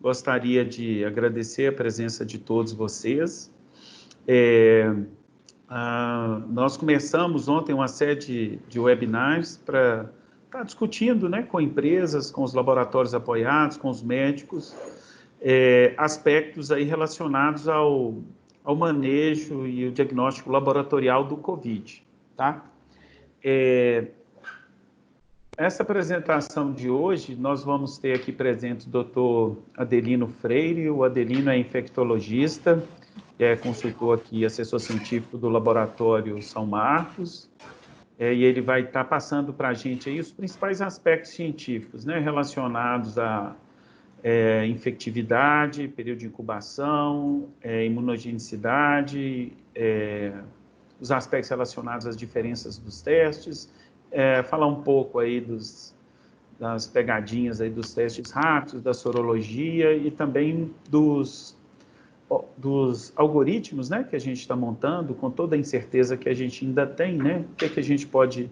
gostaria de agradecer a presença de todos vocês. Nós começamos ontem uma série de webinars para estar discutindo, né, com empresas, com os laboratórios apoiados, com os médicos, aspectos aí relacionados ao manejo e o diagnóstico laboratorial do COVID, tá? Essa apresentação de hoje, nós vamos ter aqui presente o Dr. Adelino Freire. O Adelino é infectologista, é consultor aqui, assessor científico do Laboratório São Marcos, e ele vai estar passando para a gente aí os principais aspectos científicos, né, relacionados à infectividade, período de incubação, imunogenicidade, os aspectos relacionados às diferenças dos testes, falar um pouco aí das pegadinhas aí dos testes rápidos, da sorologia e também dos algoritmos, né, que a gente está montando, com toda a incerteza que a gente ainda tem, né, o que a gente pode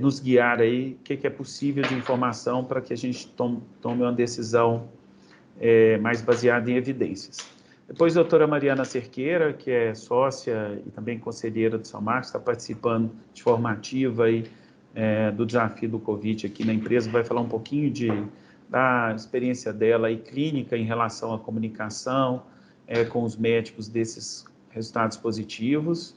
nos guiar aí, o que é possível de informação para que a gente tome uma decisão mais baseada em evidências. Depois a doutora Mariana Cerqueira, que é sócia e também conselheira do São Marcos, está participando de forma ativa aí, do desafio do Covid aqui na empresa, vai falar um pouquinho da experiência dela aí, clínica em relação à comunicação com os médicos desses resultados positivos.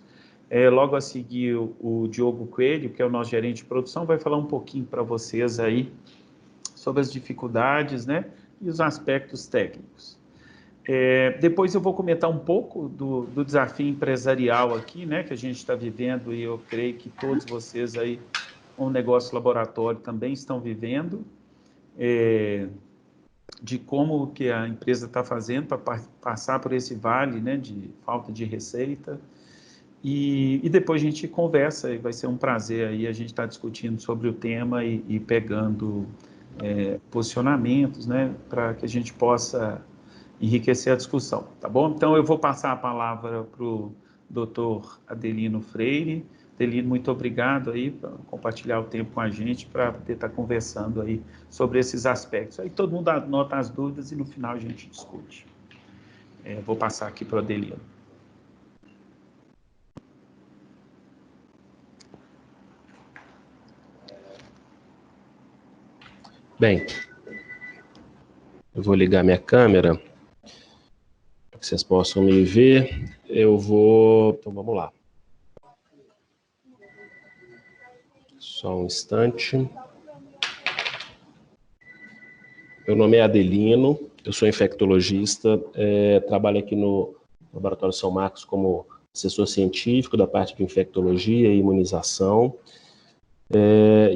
Logo a seguir, o Diogo Coelho, que é o nosso gerente de produção, vai falar um pouquinho para vocês aí sobre as dificuldades, né, e os aspectos técnicos. Depois eu vou comentar um pouco do desafio empresarial aqui, né, que a gente está vivendo, e eu creio que todos vocês aí, com o negócio laboratório, também estão vivendo, de como que a empresa está fazendo para passar por esse vale, né, de falta de receita. E depois a gente conversa, e vai ser um prazer aí a gente estar discutindo sobre o tema e pegando posicionamentos, né, para que a gente possa enriquecer a discussão, tá bom? Então, eu vou passar a palavra para o doutor Adelino Freire. Adelino, muito obrigado aí por compartilhar o tempo com a gente, para poder estar conversando aí sobre esses aspectos. Aí todo mundo anota as dúvidas e no final a gente discute. Vou passar aqui para o Adelino. Bem, eu vou ligar minha câmera, para que vocês possam me ver. Então vamos lá. Só um instante. Meu nome é Adelino, eu sou infectologista, trabalho aqui no Laboratório São Marcos como assessor científico da parte de infectologia e imunização.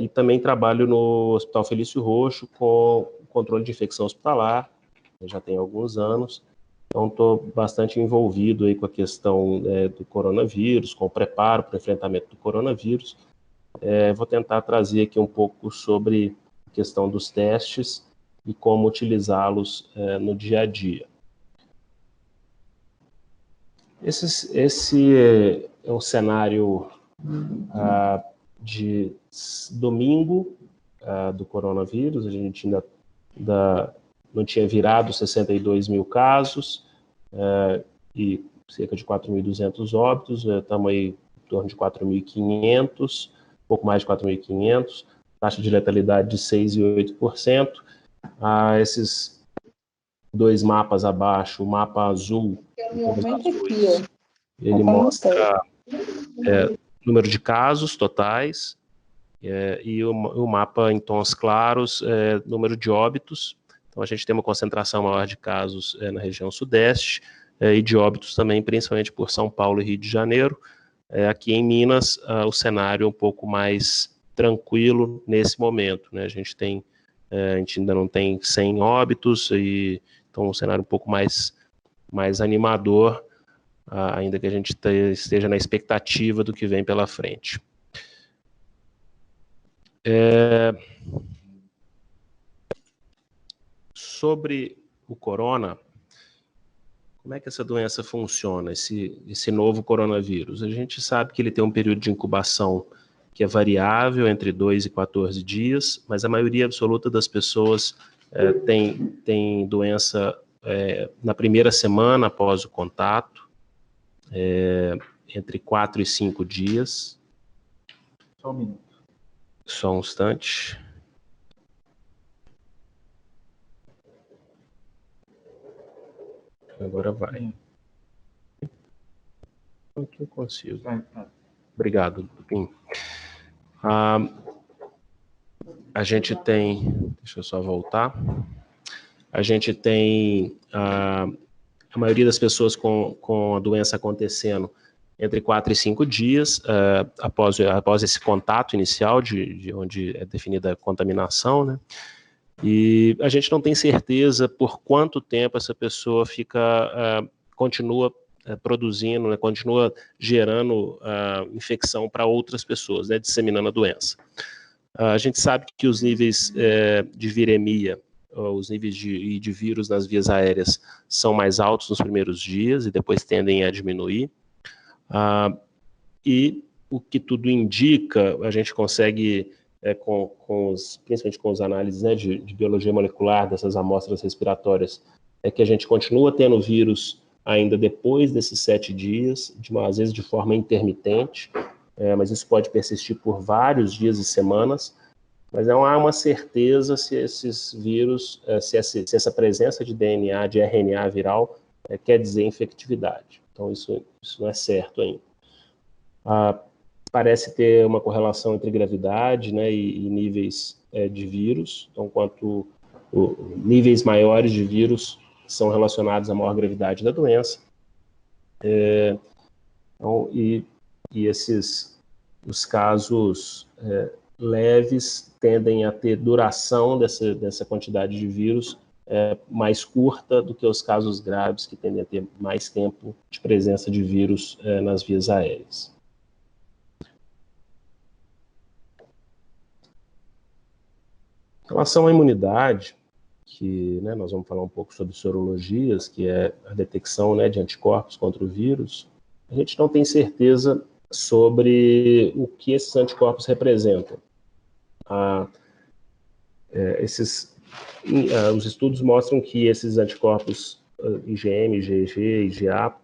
E também trabalho no Hospital Felício Roxo com controle de infecção hospitalar, já tem alguns anos, então estou bastante envolvido aí com a questão do coronavírus, com o preparo para o enfrentamento do coronavírus. Vou tentar trazer aqui um pouco sobre a questão dos testes e como utilizá-los no dia a dia. Esse é um cenário de domingo do coronavírus. A gente ainda não tinha virado 62 mil casos e cerca de 4.200 óbitos. Estamos aí em torno de 4.500, pouco mais de 4.500, taxa de letalidade de 6,8%. Esses dois mapas abaixo, o mapa azul, ele mostra número de casos totais, e o mapa em tons claros, número de óbitos. Então a gente tem uma concentração maior de casos na região sudeste, e de óbitos também, principalmente por São Paulo e Rio de Janeiro. Aqui em Minas, o cenário é um pouco mais tranquilo nesse momento, né? A gente ainda não tem 100 óbitos, então um cenário um pouco mais animador, ainda que a gente esteja na expectativa do que vem pela frente. Sobre o corona, como é que essa doença funciona, esse novo coronavírus? A gente sabe que ele tem um período de incubação que é variável entre 2 e 14 dias, mas a maioria absoluta das pessoas tem doença na primeira semana após o contato, entre 4 e 5 dias. Só um minuto. Só um instante. Agora vai. Aqui eu consigo. Obrigado, Dupin. A gente tem... Deixa eu só voltar. A gente tem a maioria das pessoas com a doença acontecendo entre 4 e 5 dias após esse contato inicial de onde é definida a contaminação, né? E a gente não tem certeza por quanto tempo essa pessoa continua produzindo, né, continua gerando infecção para outras pessoas, né, disseminando a doença. A gente sabe que os níveis de viremia, os níveis de vírus nas vias aéreas são mais altos nos primeiros dias e depois tendem a diminuir. E o que tudo indica, a gente consegue, principalmente com as análises, né, de biologia molecular dessas amostras respiratórias, é que a gente continua tendo vírus ainda depois desses 7 dias, às vezes de forma intermitente, mas isso pode persistir por vários dias e semanas, mas não há uma certeza se esses vírus, se essa presença de DNA, de RNA viral, quer dizer infectividade. Então isso não é certo ainda. Parece ter uma correlação entre gravidade, né, e níveis de vírus. Então, quanto níveis maiores de vírus são relacionados à maior gravidade da doença. Então, os casos leves tendem a ter duração dessa quantidade de vírus mais curta do que os casos graves, que tendem a ter mais tempo de presença de vírus nas vias aéreas. Em relação à imunidade, que, né, nós vamos falar um pouco sobre sorologias, que é a detecção, né, de anticorpos contra o vírus, a gente não tem certeza sobre o que esses anticorpos representam. Os estudos mostram que esses anticorpos IgM, IgG, IgA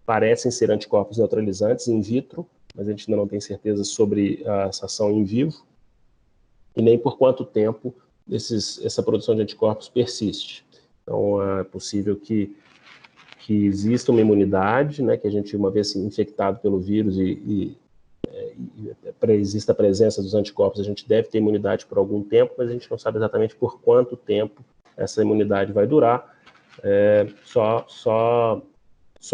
parecem ser anticorpos neutralizantes in vitro, mas a gente ainda não tem certeza sobre essa ação in vivo, e nem por quanto tempo essa produção de anticorpos persiste. Então, é possível que exista uma imunidade, né, que a gente, uma vez infectado pelo vírus exista a presença dos anticorpos, a gente deve ter imunidade por algum tempo, mas a gente não sabe exatamente por quanto tempo essa imunidade vai durar. Só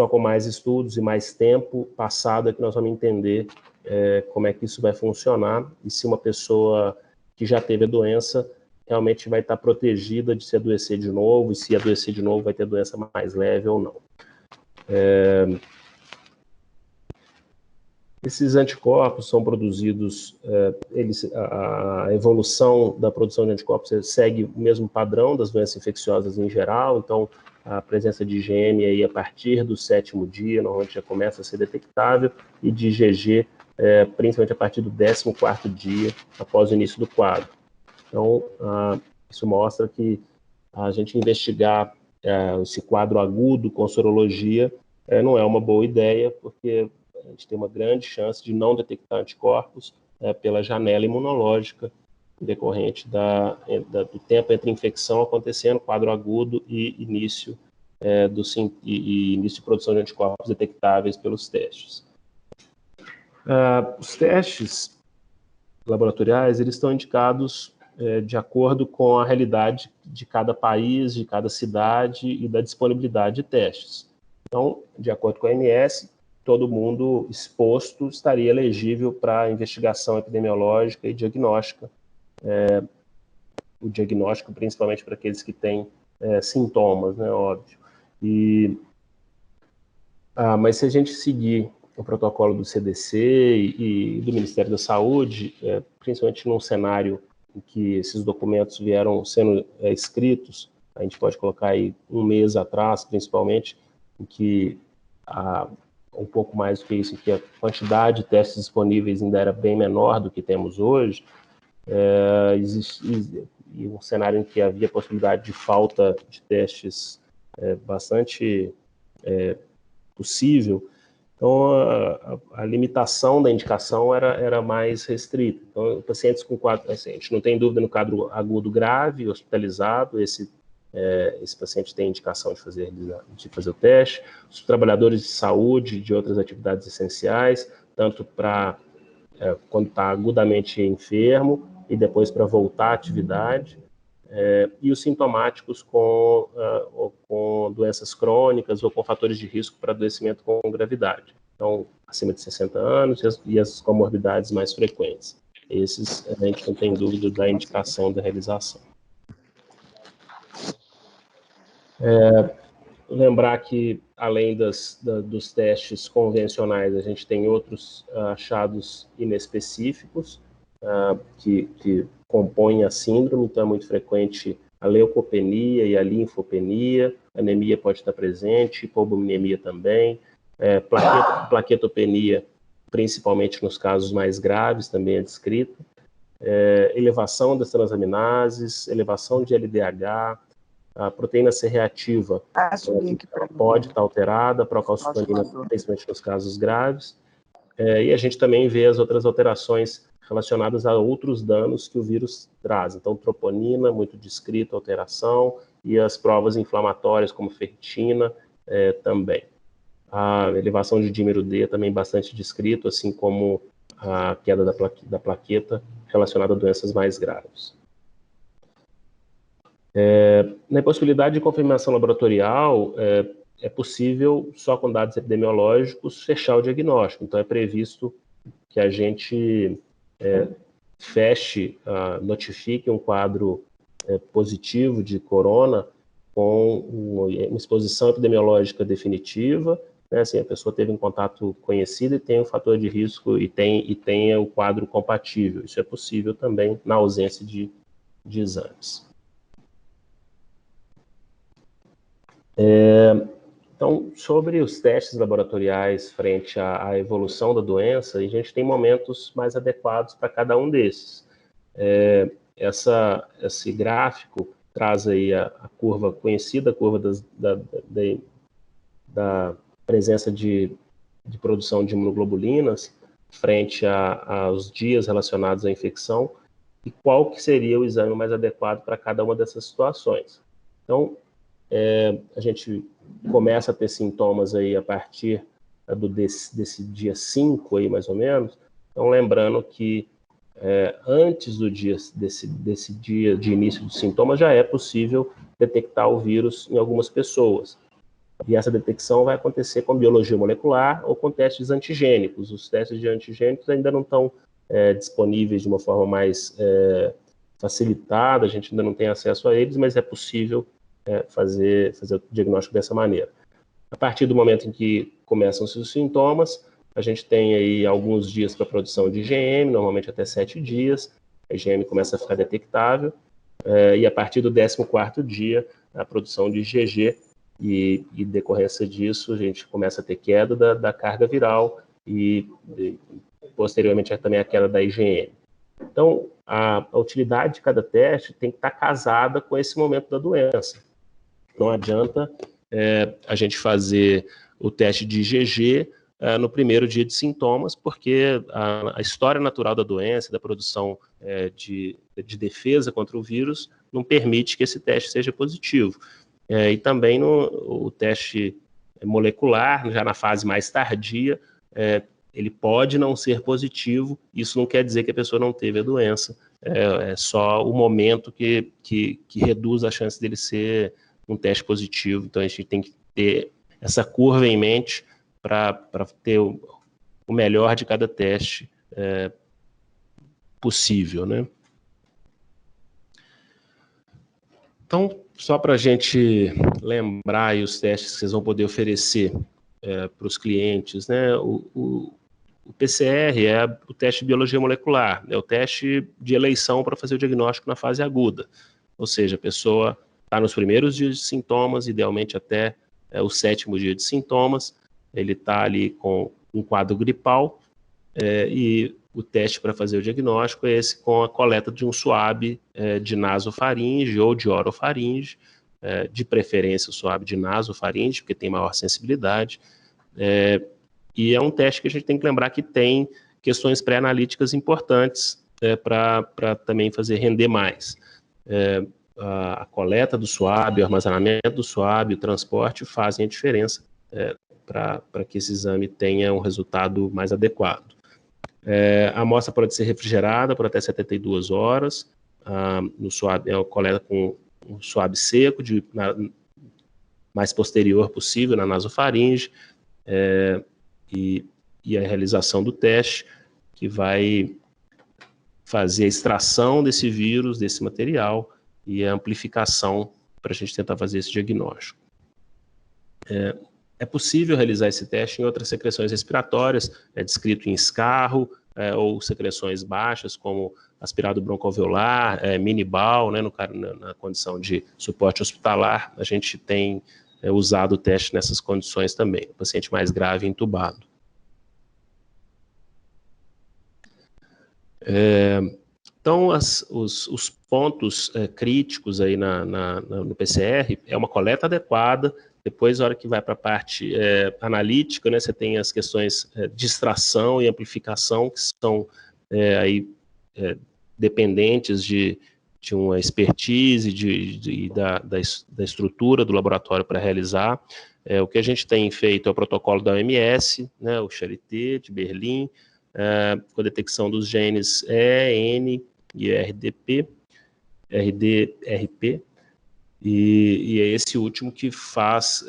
com mais estudos e mais tempo passado é que nós vamos entender como é que isso vai funcionar e se uma pessoa que já teve a doença realmente vai estar protegida de se adoecer de novo, e se adoecer de novo vai ter doença mais leve ou não. Esses anticorpos são produzidos, a evolução da produção de anticorpos segue o mesmo padrão das doenças infecciosas em geral, então a presença de IgM aí a partir do 7º dia, normalmente já começa a ser detectável, e de IgG principalmente a partir do 14º dia após o início do quadro. Então, isso mostra que a gente investigar esse quadro agudo com sorologia não é uma boa ideia, porque a gente tem uma grande chance de não detectar anticorpos pela janela imunológica decorrente do tempo entre infecção acontecendo, quadro agudo, e início de produção de anticorpos detectáveis pelos testes. Os testes laboratoriais, eles estão indicados de acordo com a realidade de cada país, de cada cidade e da disponibilidade de testes. Então, de acordo com a OMS, todo mundo exposto estaria elegível para investigação epidemiológica e diagnóstica. O diagnóstico, principalmente para aqueles que têm sintomas, né, óbvio. Mas se a gente seguir o protocolo do CDC e do Ministério da Saúde, principalmente num cenário em que esses documentos vieram sendo escritos, a gente pode colocar aí um mês atrás, principalmente, em que um pouco mais do que isso, que a quantidade de testes disponíveis ainda era bem menor do que temos hoje, e um cenário em que havia possibilidade de falta de testes bastante possível, então a limitação da indicação era mais restrita. Então, pacientes com quadro, assim, a gente não tem dúvida no quadro agudo grave, hospitalizado, esse paciente tem indicação de fazer o teste. Os trabalhadores de saúde, de outras atividades essenciais, tanto para quando está agudamente enfermo e depois para voltar à atividade, e os sintomáticos com doenças crônicas ou com fatores de risco para adoecimento com gravidade. Então, acima de 60 anos e as comorbidades mais frequentes. Esses, a gente não tem dúvida da indicação da realização. Lembrar que, além dos testes convencionais, a gente tem outros achados inespecíficos que compõem a síndrome. Então, é muito frequente a leucopenia e a linfopenia, a anemia pode estar presente, hipobuminemia também, plaquetopenia, principalmente nos casos mais graves, também é descrita, elevação das transaminases, elevação de LDH, a proteína C reativa pode estar alterada, a procalcitonina, principalmente nos casos graves, e a gente também vê as outras alterações relacionadas a outros danos que o vírus traz. Então, troponina, muito descrita, alteração, e as provas inflamatórias, como ferritina, também. A elevação de dímero D também bastante descrito, assim como a queda da plaqueta relacionada a doenças mais graves. Na possibilidade de confirmação laboratorial, é possível, só com dados epidemiológicos, fechar o diagnóstico. Então, é previsto que a gente notifique um quadro positivo de corona com uma exposição epidemiológica definitiva, né? Assim, a pessoa teve um contato conhecido e tem um fator de risco e tenha o quadro compatível. Isso é possível também na ausência de exames. Então, sobre os testes laboratoriais frente à evolução da doença, a gente tem momentos mais adequados para cada um desses. Esse gráfico traz aí a curva conhecida, a curva da presença de produção de imunoglobulinas frente aos dias relacionados à infecção e qual que seria o exame mais adequado para cada uma dessas situações. Então, a gente começa a ter sintomas aí a partir desse dia 5 aí, mais ou menos. Então, lembrando que antes desse dia de início dos sintomas, já é possível detectar o vírus em algumas pessoas. E essa detecção vai acontecer com biologia molecular ou com testes antigênicos. Os testes de antigênicos ainda não estão disponíveis de uma forma mais facilitada, a gente ainda não tem acesso a eles, mas é possível fazer o diagnóstico dessa maneira. A partir do momento em que começam os sintomas, a gente tem aí alguns dias para a produção de IgM, normalmente até 7 dias, a IgM começa a ficar detectável, e a partir do 14º dia, a produção de IgG, e decorrência disso, a gente começa a ter queda da carga viral e posteriormente também a queda da IgM. Então, a utilidade de cada teste tem que estar casada com esse momento da doença. Não adianta a gente fazer o teste de IgG no primeiro dia de sintomas, porque a história natural da doença, da produção de defesa contra o vírus, não permite que esse teste seja positivo. E também o teste molecular, já na fase mais tardia, ele pode não ser positivo, isso não quer dizer que a pessoa não teve a doença, é só o momento que reduz a chance dele ser um teste positivo. Então a gente tem que ter essa curva em mente para ter o melhor de cada teste possível, né? Então, só para a gente lembrar aí os testes que vocês vão poder oferecer para os clientes, né? O PCR é o teste de biologia molecular, é o teste de eleição para fazer o diagnóstico na fase aguda. Ou seja, a pessoa está nos primeiros dias de sintomas, idealmente até o 7º dia de sintomas, ele está ali com um quadro gripal e o teste para fazer o diagnóstico é esse com a coleta de um swab de nasofaringe ou de orofaringe, de preferência o swab de nasofaringe, porque tem maior sensibilidade, e é um teste que a gente tem que lembrar que tem questões pré-analíticas importantes para também fazer render mais. A coleta do swab, o armazenamento do swab, o transporte fazem a diferença para que esse exame tenha um resultado mais adequado. A amostra pode ser refrigerada por até 72 horas, no swab, é uma coleta com um swab seco, mais posterior possível na nasofaringe, e a realização do teste, que vai fazer a extração desse vírus, desse material, e a amplificação para a gente tentar fazer esse diagnóstico. É possível realizar esse teste em outras secreções respiratórias, descrito em escarro, ou secreções baixas, como aspirado broncoalveolar, minibal, né, na condição de suporte hospitalar, a gente tem usado o teste nessas condições também, o paciente mais grave entubado. Então, os pontos críticos aí no PCR é uma coleta adequada. Depois, na hora que vai para a parte analítica, né, você tem as questões de extração e amplificação, que são dependentes de uma expertise da estrutura do laboratório para realizar. O que a gente tem feito é o protocolo da OMS, né, o Charité de Berlim, com a detecção dos genes E, N e RDP, RP, e é esse último que faz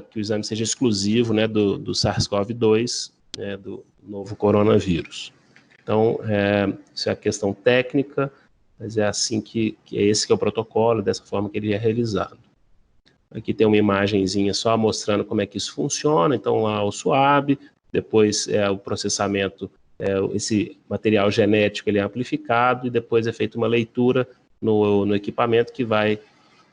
que o exame seja exclusivo, né, do SARS-CoV-2, né, do novo coronavírus. Então, isso é a questão técnica, mas é assim que esse que é o protocolo, dessa forma que ele é realizado. Aqui tem uma imagenzinha só mostrando como é que isso funciona. Então, lá o swab, depois o processamento, esse material genético ele é amplificado e depois é feita uma leitura no equipamento que vai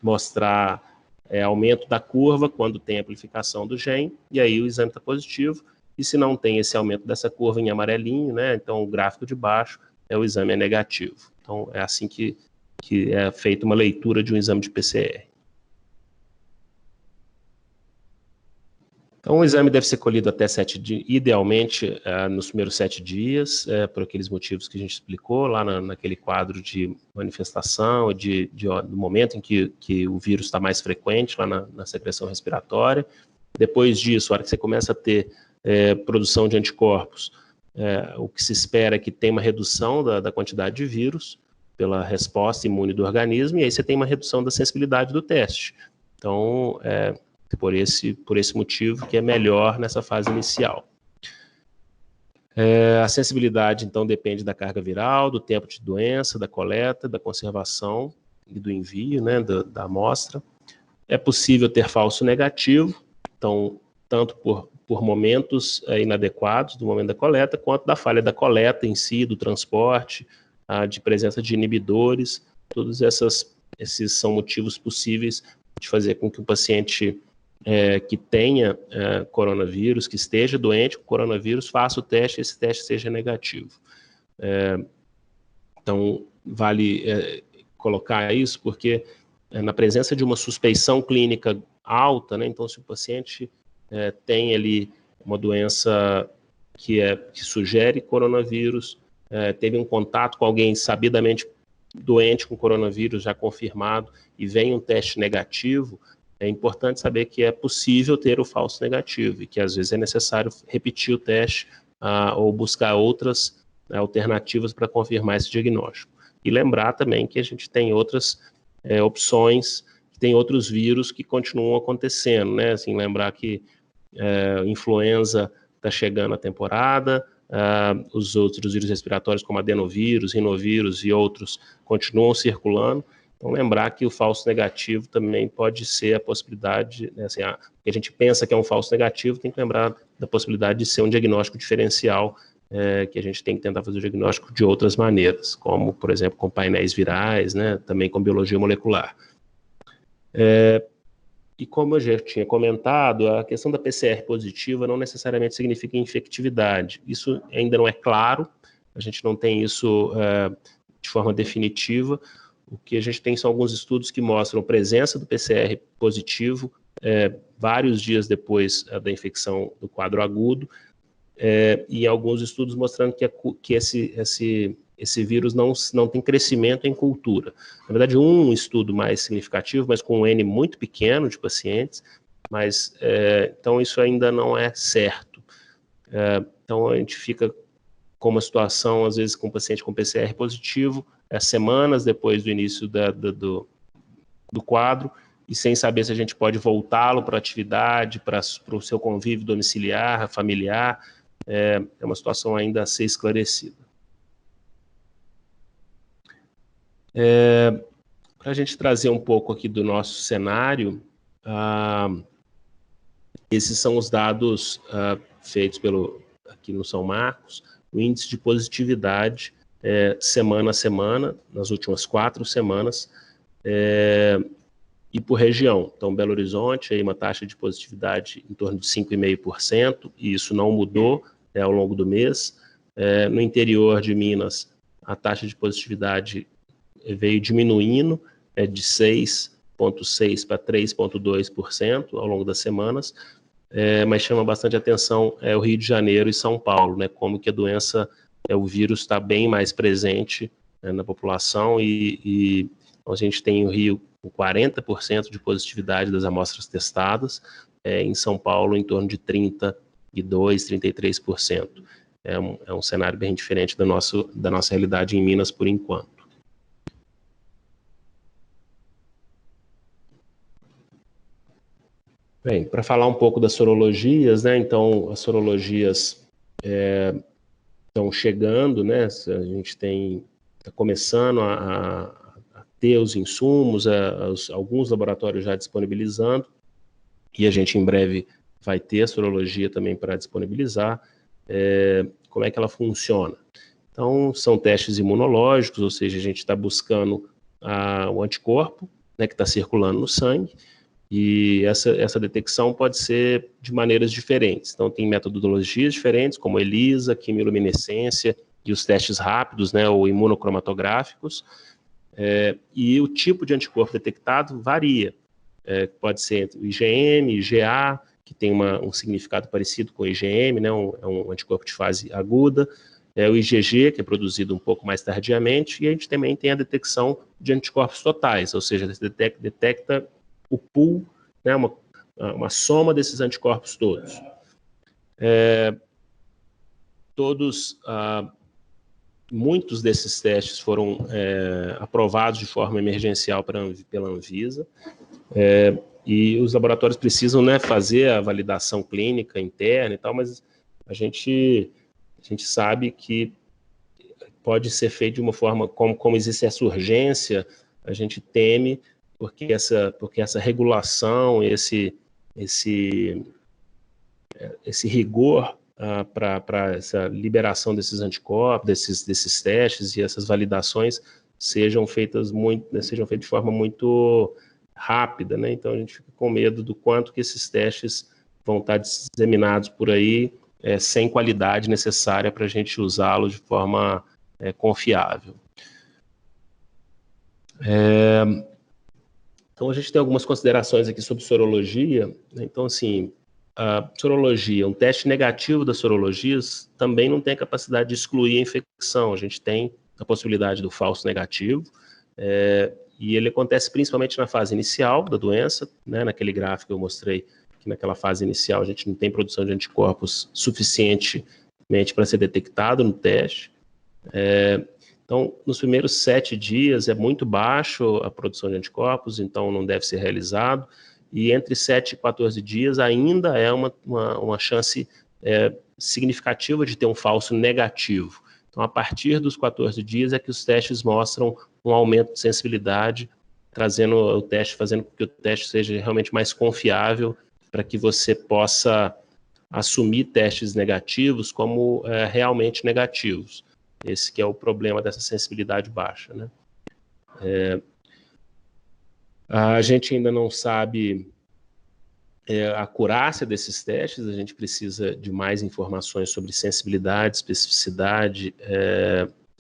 mostrar aumento da curva quando tem amplificação do gene, e aí o exame está positivo, e se não tem esse aumento dessa curva em amarelinho, né, então o gráfico de baixo, o exame é negativo. Então é assim que é feita uma leitura de um exame de PCR. Então, o exame deve ser colhido até 7 dias, idealmente nos primeiros 7 dias, por aqueles motivos que a gente explicou lá naquele quadro de manifestação, do momento em que o vírus está mais frequente lá na secreção respiratória. Depois disso, a hora que você começa a ter produção de anticorpos, o que se espera é que tenha uma redução da quantidade de vírus pela resposta imune do organismo, e aí você tem uma redução da sensibilidade do teste. Então, por esse motivo que é melhor nessa fase inicial. A sensibilidade, então, depende da carga viral, do tempo de doença, da coleta, da conservação e do envio, né, da amostra. É possível ter falso negativo, então, tanto por momentos inadequados do momento da coleta, quanto da falha da coleta em si, do transporte, de presença de inibidores. Todos esses são motivos possíveis de fazer com que o paciente que tenha coronavírus, que esteja doente com coronavírus, faça o teste e esse teste seja negativo. Então, vale colocar isso porque na presença de uma suspeição clínica alta, né, então se o paciente tem ali uma doença que sugere coronavírus, teve um contato com alguém sabidamente doente com coronavírus já confirmado e vem um teste negativo, é importante saber que é possível ter o falso negativo e que às vezes é necessário repetir o teste ou buscar outras alternativas para confirmar esse diagnóstico. E lembrar também que a gente tem outras opções, tem outros vírus que continuam acontecendo, né? Assim, lembrar que influenza está chegando a temporada, os outros vírus respiratórios como adenovírus, rinovírus e outros continuam circulando. Então, lembrar que o falso negativo também pode ser a possibilidade, né, assim, que a gente pensa que é um falso negativo, tem que lembrar da possibilidade de ser um diagnóstico diferencial, que a gente tem que tentar fazer o diagnóstico de outras maneiras, como, por exemplo, com painéis virais, né, também com biologia molecular. E como eu já tinha comentado, a questão da PCR positiva não necessariamente significa infectividade. Isso ainda não é claro, a gente não tem isso de forma definitiva. O que a gente tem são alguns estudos que mostram a presença do PCR positivo vários dias depois da infecção do quadro agudo, e alguns estudos mostrando que esse vírus não tem crescimento em cultura. Na verdade, um estudo mais significativo, mas com um N muito pequeno de pacientes, mas então isso ainda não é certo. Então a gente fica com uma situação, às vezes, com um paciente com PCR positivo, semanas depois do início do quadro, e sem saber se a gente pode voltá-lo para a atividade, para o seu convívio domiciliar, familiar. É uma situação ainda a ser esclarecida. Para a gente trazer um pouco aqui do nosso cenário, esses são os dados feitos aqui no São Marcos, o índice de positividade semana a semana, nas últimas 4 semanas, e por região. Então, Belo Horizonte, aí uma taxa de positividade em torno de 5,5%, e isso não mudou ao longo do mês. No interior de Minas, a taxa de positividade veio diminuindo de 6,6% para 3,2% ao longo das semanas, mas chama bastante atenção o Rio de Janeiro e São Paulo, né, como que a doença, o vírus está bem mais presente na população, e a gente tem o Rio com 40% de positividade das amostras testadas, em São Paulo em torno de 32%, 33%. É um cenário bem diferente da nossa realidade em Minas por enquanto. Bem, para falar um pouco das sorologias, né? Então, as sorologias estão chegando, né? A gente está começando a ter os insumos, alguns laboratórios já disponibilizando, e a gente em breve vai ter a sorologia também para disponibilizar. Como é que ela funciona? Então, são testes imunológicos, ou seja, a gente está buscando o anticorpo, né, que está circulando no sangue, e essa detecção pode ser de maneiras diferentes. Então, tem metodologias diferentes, como ELISA, quimiluminescência e os testes rápidos, né, ou imunocromatográficos, e o tipo de anticorpo detectado varia. Pode ser o IgM, IgA, que tem um significado parecido com o IgM, né, é um anticorpo de fase aguda, o IgG, que é produzido um pouco mais tardiamente, e a gente também tem a detecção de anticorpos totais, ou seja, detecta o pool, né, uma soma desses anticorpos todos. Muitos desses testes foram aprovados de forma emergencial pela Anvisa, e os laboratórios precisam, né, fazer a validação clínica interna e tal, mas a gente sabe que pode ser feito de uma forma, como existe essa urgência, a gente teme, porque essa regulação, esse rigor para essa liberação desses anticorpos, desses testes e essas validações sejam feitas de forma muito rápida, né? Então a gente fica com medo do quanto que esses testes vão estar disseminados por aí sem qualidade necessária para a gente usá-los de forma confiável. Então, a gente tem algumas considerações aqui sobre sorologia, né? Então, assim, a sorologia, um teste negativo das sorologias também não tem a capacidade de excluir a infecção. A gente tem a possibilidade do falso negativo, e ele acontece principalmente na fase inicial da doença, né? Naquele gráfico que eu mostrei, que naquela fase inicial a gente não tem produção de anticorpos suficientemente para ser detectado no teste. Então, nos primeiros 7 dias é muito baixo a produção de anticorpos, então não deve ser realizado, e entre 7 e 14 dias ainda é uma chance significativa de ter um falso negativo. Então, a partir dos 14 dias é que os testes mostram um aumento de sensibilidade, fazendo com que o teste seja realmente mais confiável, para que você possa assumir testes negativos como realmente negativos. Esse que é o problema dessa sensibilidade baixa, né? A gente ainda não sabe a acurácia desses testes, a gente precisa de mais informações sobre sensibilidade, especificidade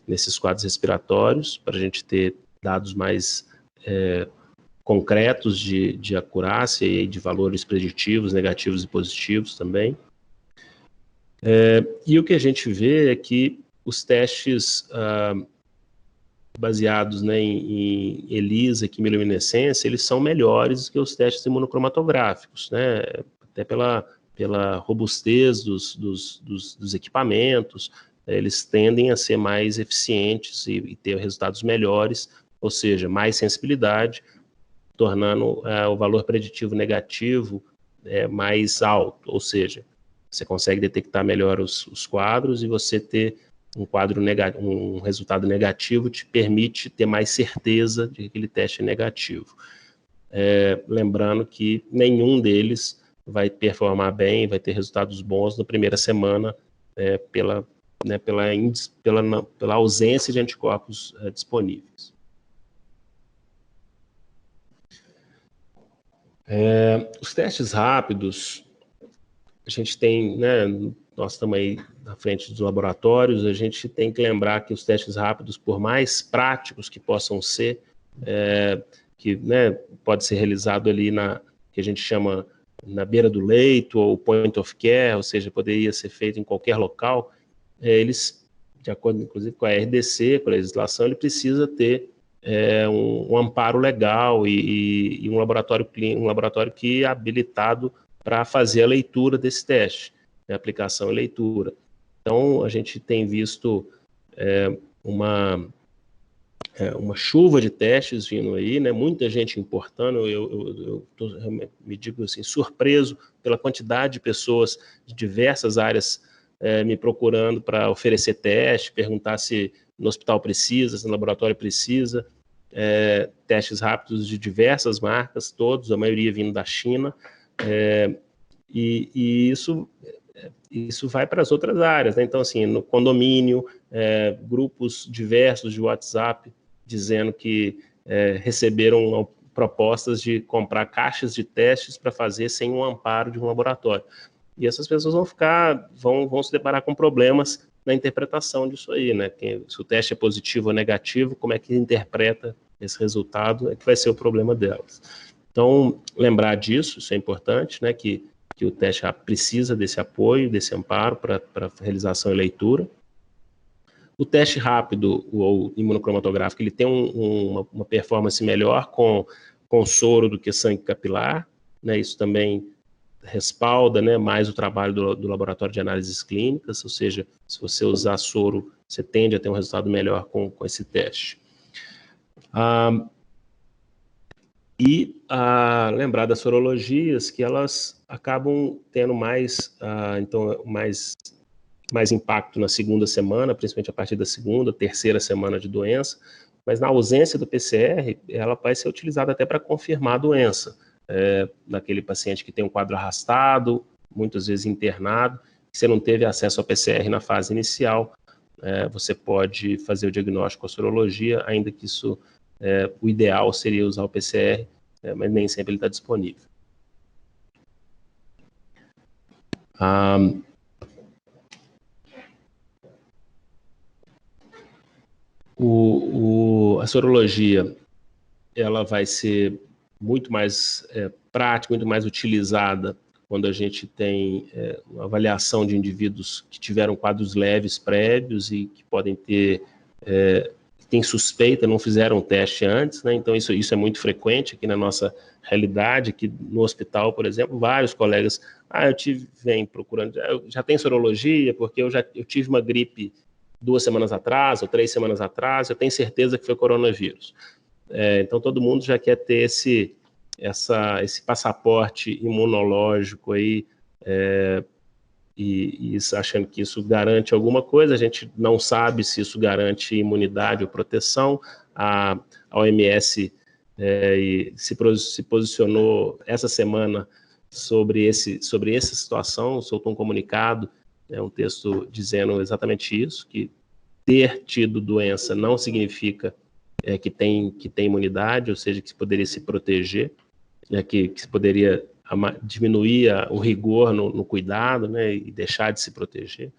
nesses quadros respiratórios, para a gente ter dados mais concretos de acurácia e de valores preditivos, negativos e positivos também. E o que a gente vê é que os testes baseados, né, em ELISA, quimiluminescência, eles são melhores que os testes imunocromatográficos, né, até pela robustez dos equipamentos, eles tendem a ser mais eficientes e ter resultados melhores, ou seja, mais sensibilidade, tornando o valor preditivo negativo mais alto, ou seja, você consegue detectar melhor os quadros e você ter um resultado negativo te permite ter mais certeza de que aquele teste é negativo. Lembrando que nenhum deles vai performar bem, vai ter resultados bons na primeira semana, pela ausência de anticorpos disponíveis. Os testes rápidos, a gente tem, né, nós estamos aí na frente dos laboratórios, a gente tem que lembrar que os testes rápidos, por mais práticos que possam ser, que, né, pode ser realizado ali que a gente chama na beira do leito, ou point of care, ou seja, poderia ser feito em qualquer local, eles, de acordo inclusive com a RDC, com a legislação, ele precisa ter um amparo legal e um laboratório que é habilitado para fazer a leitura desse teste, a aplicação e leitura. Então, a gente tem visto uma chuva de testes vindo aí, né? Muita gente importando, eu me digo assim, surpreso pela quantidade de pessoas de diversas áreas me procurando para oferecer teste, perguntar se no hospital precisa, se no laboratório precisa, testes rápidos de diversas marcas, todos, a maioria vindo da China, e isso vai para as outras áreas, né? Então, assim, no condomínio, grupos diversos de WhatsApp dizendo que receberam propostas de comprar caixas de testes para fazer sem o amparo de um laboratório. E essas pessoas vão se deparar com problemas na interpretação disso aí, né? Se o teste é positivo ou negativo, como é que interpreta esse resultado, é que vai ser o problema delas. Então, lembrar disso, isso é importante, né? Que o teste precisa desse apoio, desse amparo para realização e leitura. O teste rápido, ou imunocromatográfico, ele tem uma performance melhor com soro do que sangue capilar, né? Isso também respalda, né, mais o trabalho do laboratório de análises clínicas, ou seja, se você usar soro, você tende a ter um resultado melhor com esse teste. Lembrar das sorologias, que elas acabam tendo mais impacto na segunda semana, principalmente a partir da segunda, terceira semana de doença, mas na ausência do PCR, ela vai ser utilizada até para confirmar a doença, naquele paciente que tem um quadro arrastado, muitas vezes internado, que você não teve acesso ao PCR na fase inicial, você pode fazer o diagnóstico com a sorologia, ainda que isso, o ideal seria usar o PCR, mas nem sempre ele está disponível. A sorologia, ela vai ser muito mais prática, muito mais utilizada quando a gente tem uma avaliação de indivíduos que tiveram quadros leves prévios e que podem tem suspeita, não fizeram o teste antes, né? Então isso é muito frequente aqui na nossa realidade, aqui no hospital, por exemplo, vários colegas, vem procurando, eu já tenho sorologia porque eu tive uma gripe 2 semanas atrás ou 3 semanas atrás, eu tenho certeza que foi coronavírus. Então todo mundo já quer ter esse passaporte imunológico aí, e achando que isso garante alguma coisa. A gente não sabe se isso garante imunidade ou proteção. A OMS se posicionou essa semana sobre essa situação, soltou um comunicado, um texto dizendo exatamente isso, que ter tido doença não significa que tem imunidade, ou seja, que se poderia se proteger, que se poderia diminuir o rigor no cuidado, né, e deixar de se proteger.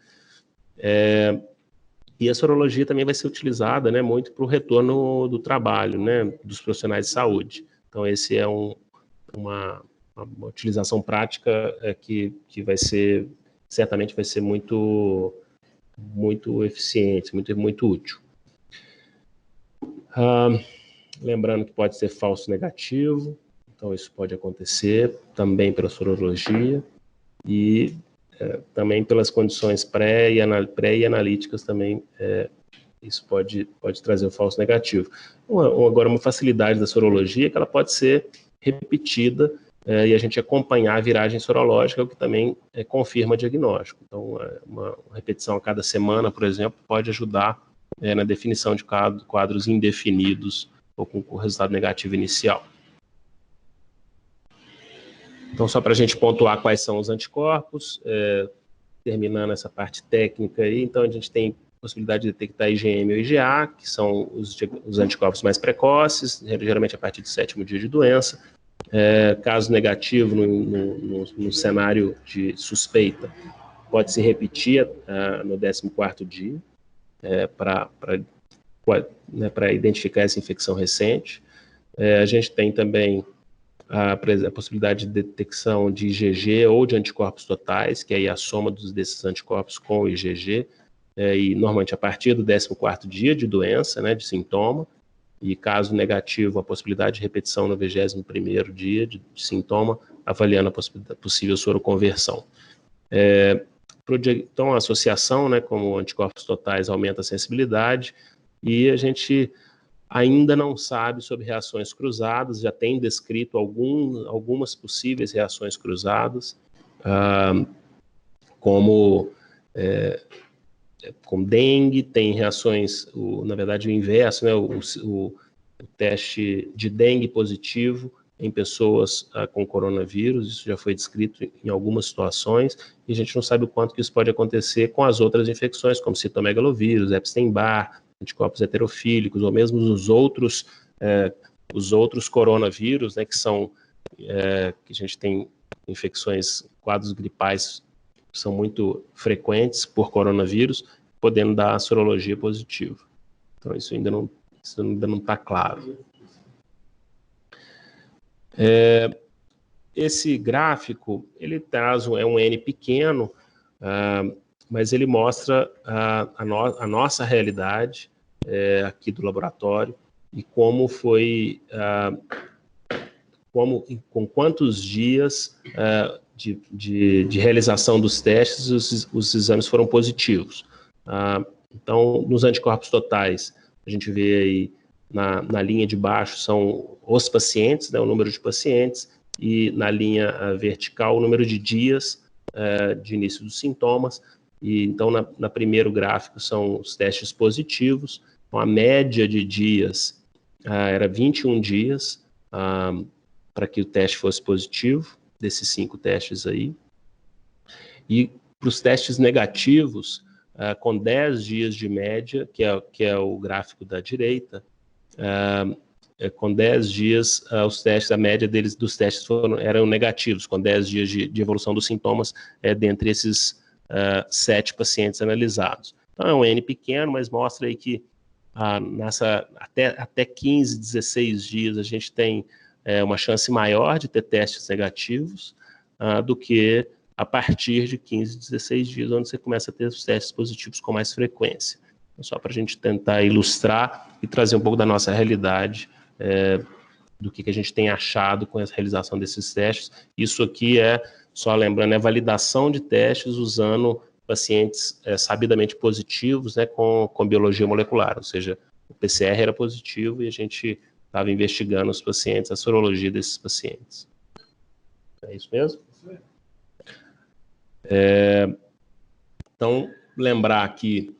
E a sorologia também vai ser utilizada, né, muito para o retorno do trabalho, né, dos profissionais de saúde. Então, esse é uma utilização prática que vai ser, certamente vai ser muito eficiente, muito útil. Lembrando que pode ser falso negativo, então isso pode acontecer também pela sorologia e também pelas condições pré e analíticas também, isso pode trazer o falso negativo. Agora, uma facilidade da sorologia é que ela pode ser repetida e a gente acompanhar a viragem sorológica, o que também confirma diagnóstico. Então, uma repetição a cada semana, por exemplo, pode ajudar na definição de quadros indefinidos ou com resultado negativo inicial. Então, só para a gente pontuar quais são os anticorpos, terminando essa parte técnica aí, então a gente tem possibilidade de detectar IgM ou IgA, que são os anticorpos mais precoces, geralmente a partir do 7º dia de doença. Caso negativo no cenário de suspeita, pode se repetir no 14º dia, para identificar essa infecção recente. A gente tem também a possibilidade de detecção de IgG ou de anticorpos totais, que aí é a soma desses anticorpos com o IgG, e normalmente a partir do 14º dia de doença, né, de sintoma, e caso negativo, a possibilidade de repetição no 21º dia de sintoma, avaliando a possível soroconversão. Então, a associação, né, como anticorpos totais aumenta a sensibilidade, e a gente ainda não sabe sobre reações cruzadas, já tem descrito algumas possíveis reações cruzadas, como dengue, tem reações, na verdade o inverso, né, o teste de dengue positivo em pessoas com coronavírus, isso já foi descrito em algumas situações, e a gente não sabe o quanto que isso pode acontecer com as outras infecções, como citomegalovírus, Epstein-Barr, anticorpos heterofílicos, ou mesmo os outros coronavírus, né, que são, que a gente tem infecções, quadros gripais que são muito frequentes por coronavírus, podendo dar sorologia positiva. Então, isso ainda não está claro. Esse gráfico, ele traz um N pequeno, mas ele mostra a nossa realidade aqui do laboratório e como foi, com quantos dias de realização dos testes os exames foram positivos. Então, nos anticorpos totais, a gente vê aí na linha de baixo são os pacientes, né, o número de pacientes, e na linha vertical o número de dias de início dos sintomas. E então, na primeiro gráfico são os testes positivos. Então, a média de dias era 21 dias para que o teste fosse positivo, desses 5 testes aí. E para os testes negativos, com 10 dias de média, que é o gráfico da direita, com 10 dias, os testes, a média dos testes eram negativos, com 10 dias de evolução dos sintomas dentre esses 7 pacientes analisados. Então, é um N pequeno, mas mostra aí que até 15, 16 dias a gente tem uma chance maior de ter testes negativos do que a partir de 15, 16 dias, onde você começa a ter os testes positivos com mais frequência. Então, só para a gente tentar ilustrar e trazer um pouco da nossa realidade, do que a gente tem achado com a realização desses testes. Isso aqui só lembrando, é validação de testes usando pacientes sabidamente positivos, né, com biologia molecular, ou seja, o PCR era positivo e a gente estava investigando os pacientes, a sorologia desses pacientes. É isso mesmo? Então, lembrar aqui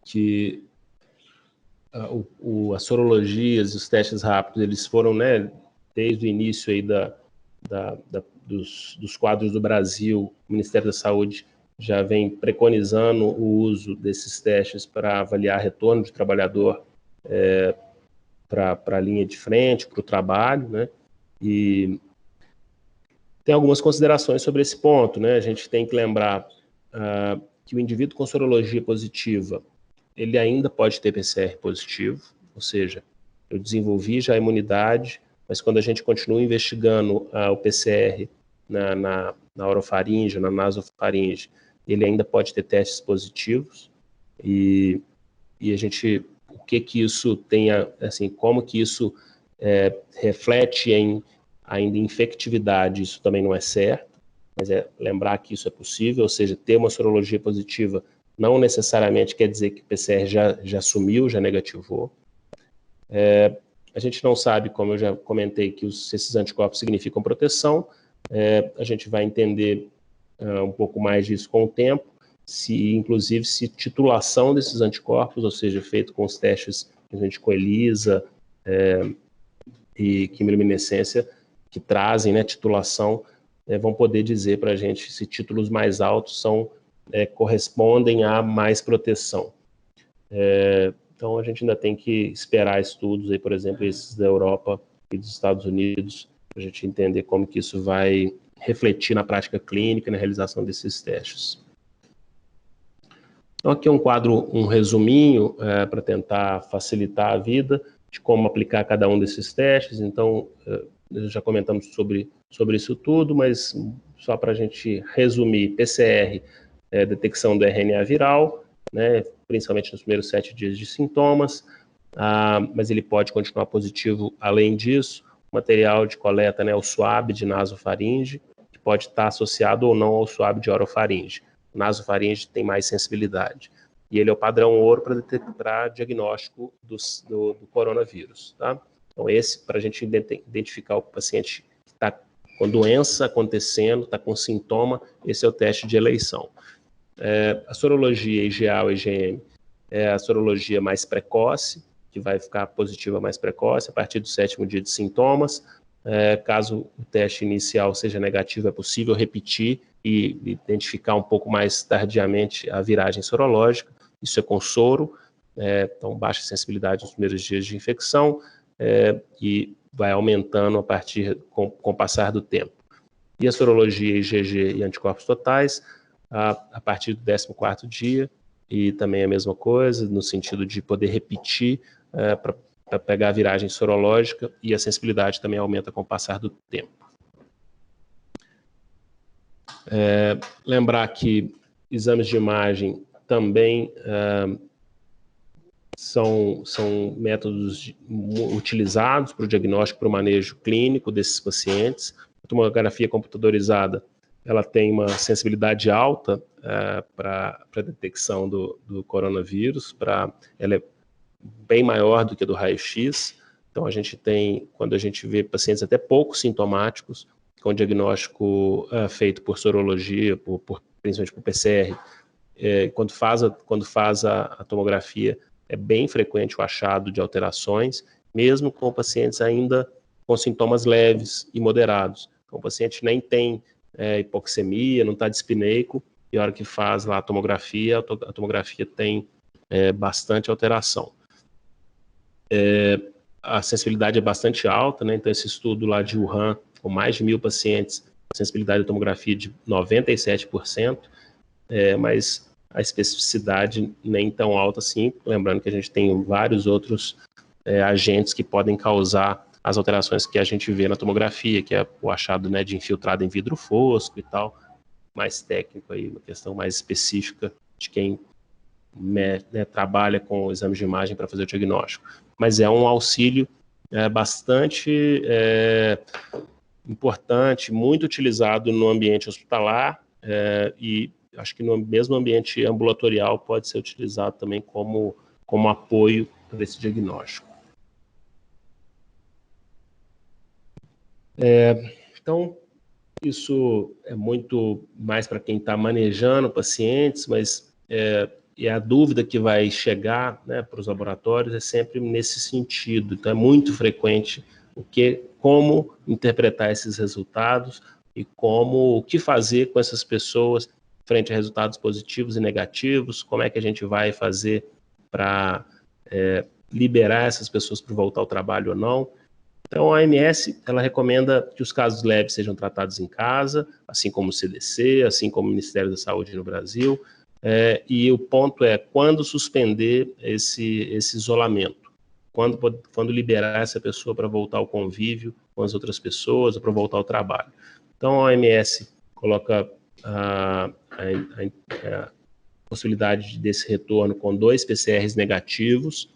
que as sorologias e os testes rápidos, eles foram, né, desde o início aí dos quadros do Brasil, o Ministério da Saúde já vem preconizando o uso desses testes para avaliar retorno de trabalhador para a linha de frente, para o trabalho, né, e Tem algumas considerações sobre esse ponto, né? A gente tem que lembrar que o indivíduo com sorologia positiva, ele ainda pode ter PCR positivo, ou seja, eu desenvolvi já a imunidade, mas quando a gente continua investigando o PCR na orofaringe, na nasofaringe, ele ainda pode ter testes positivos, e a gente, o que isso tenha, assim, como que isso reflete ainda em infectividade, isso também não é certo, mas lembrar que isso é possível, ou seja, ter uma sorologia positiva não necessariamente quer dizer que o PCR já sumiu, já negativou. A gente não sabe, como eu já comentei, que esses anticorpos significam proteção. A gente vai entender um pouco mais disso com o tempo, inclusive se titulação desses anticorpos, ou seja, feito com os testes com ELISA e quimiluminescência, que trazem, né, titulação, vão poder dizer para a gente se títulos mais altos correspondem a mais proteção. Então, a gente ainda tem que esperar estudos, aí, por exemplo, esses da Europa e dos Estados Unidos, para a gente entender como que isso vai refletir na prática clínica e na realização desses testes. Então, aqui é um quadro, um resuminho, para tentar facilitar a vida de como aplicar cada um desses testes. Então, já comentamos sobre isso tudo, mas só para a gente resumir, PCR, detecção do RNA viral, né, principalmente nos primeiros 7 dias de sintomas, mas ele pode continuar positivo além disso. Material de coleta, né, o swab de nasofaringe, que pode estar associado ou não ao swab de orofaringe. O nasofaringe tem mais sensibilidade. E ele é o padrão ouro para diagnóstico do coronavírus. Tá? Então, esse, para a gente identificar o paciente que está com doença acontecendo, está com sintoma, esse é o teste de eleição. A sorologia IgA ou IgM é a sorologia mais precoce, que vai ficar positiva mais precoce, a partir do 7º dia de sintomas. Caso o teste inicial seja negativo, é possível repetir e identificar um pouco mais tardiamente a viragem sorológica. Isso é com soro, então baixa sensibilidade nos primeiros dias de infecção e vai aumentando a partir com o passar do tempo. E a sorologia IgG e anticorpos totais, a partir do 14º dia, e também a mesma coisa, no sentido de poder repetir para pegar a viragem sorológica, e a sensibilidade também aumenta com o passar do tempo. Lembrar que exames de imagem também são métodos utilizados para o diagnóstico, para o manejo clínico desses pacientes. A tomografia computadorizada, ela tem uma sensibilidade alta para a detecção do coronavírus, ela é bem maior do que a do raio-x. Então, a gente tem, quando a gente vê pacientes até pouco sintomáticos, com diagnóstico feito por sorologia, principalmente por PCR, quando faz a tomografia, é bem frequente o achado de alterações, mesmo com pacientes ainda com sintomas leves e moderados. Então, o paciente nem tem hipoxemia, não está dispneico, e a hora que faz lá a tomografia tem bastante alteração. A sensibilidade é bastante alta, né? Então esse estudo lá de Wuhan, com mais de 1.000 pacientes, a sensibilidade da tomografia de 97%, mas a especificidade nem tão alta assim, lembrando que a gente tem vários outros agentes que podem causar as alterações que a gente vê na tomografia, que é o achado, né, de infiltrado em vidro fosco e tal, mais técnico aí, uma questão mais específica de quem trabalha com exames de imagem para fazer o diagnóstico. Mas é um auxílio bastante importante, muito utilizado no ambiente hospitalar e acho que no mesmo ambiente ambulatorial pode ser utilizado também como apoio para esse diagnóstico. Então, isso é muito mais para quem está manejando pacientes, mas e a dúvida que vai chegar, né, para os laboratórios é sempre nesse sentido. Então, é muito frequente como interpretar esses resultados e o que fazer com essas pessoas frente a resultados positivos e negativos, como é que a gente vai fazer para liberar essas pessoas para voltar ao trabalho ou não. Então, a OMS, ela recomenda que os casos leves sejam tratados em casa, assim como o CDC, assim como o Ministério da Saúde no Brasil, e o ponto é quando suspender esse isolamento, quando liberar essa pessoa para voltar ao convívio com as outras pessoas, para voltar ao trabalho. Então, a OMS coloca a possibilidade desse retorno com 2 PCRs negativos,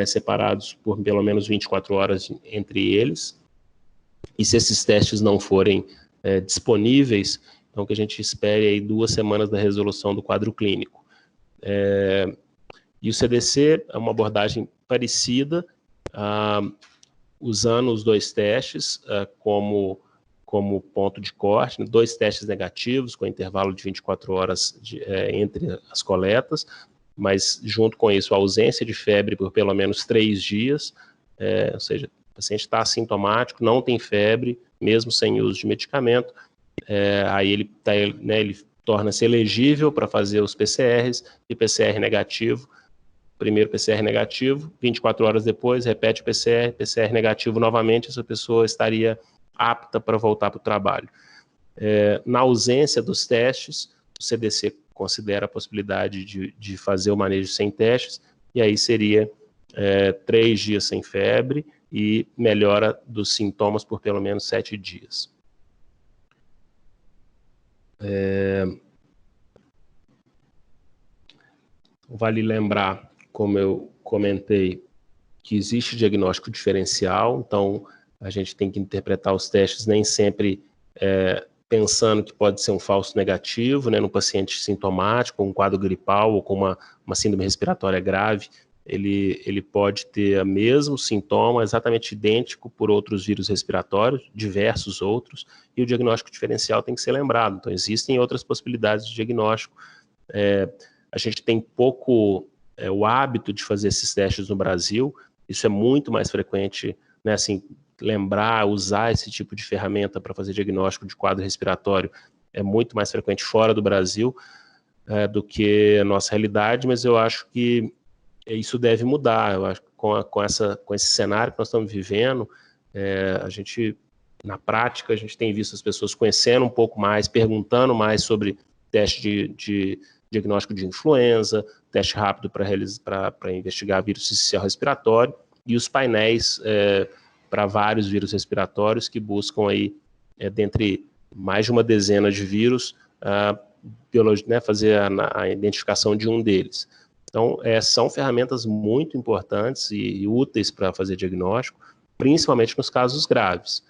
separados por pelo menos 24 horas entre eles. E se esses testes não forem disponíveis, então que a gente espere aí 2 semanas da resolução do quadro clínico. E o CDC é uma abordagem parecida, usando os 2 testes como ponto de corte, 2 testes negativos com intervalo de 24 horas entre as coletas, mas junto com isso a ausência de febre por pelo menos 3 dias, ou seja, o paciente está assintomático, não tem febre, mesmo sem uso de medicamento, aí ele torna-se elegível para fazer os PCRs, e PCR negativo, primeiro PCR negativo, 24 horas depois, repete o PCR negativo novamente, essa pessoa estaria apta para voltar para o trabalho. Na ausência dos testes, o CDC considera a possibilidade de fazer o manejo sem testes, e aí seria 3 dias sem febre e melhora dos sintomas por pelo menos 7 dias. Vale lembrar, como eu comentei, que existe diagnóstico diferencial, então a gente tem que interpretar os testes nem sempre pensando que pode ser um falso negativo, né, no paciente sintomático, com um quadro gripal ou com uma síndrome respiratória grave, ele pode ter o mesmo sintoma, exatamente idêntico por outros vírus respiratórios, diversos outros, e o diagnóstico diferencial tem que ser lembrado. Então, existem outras possibilidades de diagnóstico. A gente tem pouco o hábito de fazer esses testes no Brasil, isso é muito mais frequente, né, assim, lembrar, usar esse tipo de ferramenta para fazer diagnóstico de quadro respiratório é muito mais frequente fora do Brasil do que a nossa realidade, mas eu acho que isso deve mudar. Eu acho que com esse cenário que nós estamos vivendo, a gente, na prática, a gente tem visto as pessoas conhecendo um pouco mais, perguntando mais sobre teste de diagnóstico de influenza, teste rápido para investigar vírus sincicial respiratório, e os painéis para vários vírus respiratórios que buscam aí, dentre mais de uma dezena de vírus, fazer a identificação de um deles. Então, são ferramentas muito importantes e úteis para fazer diagnóstico, principalmente nos casos graves.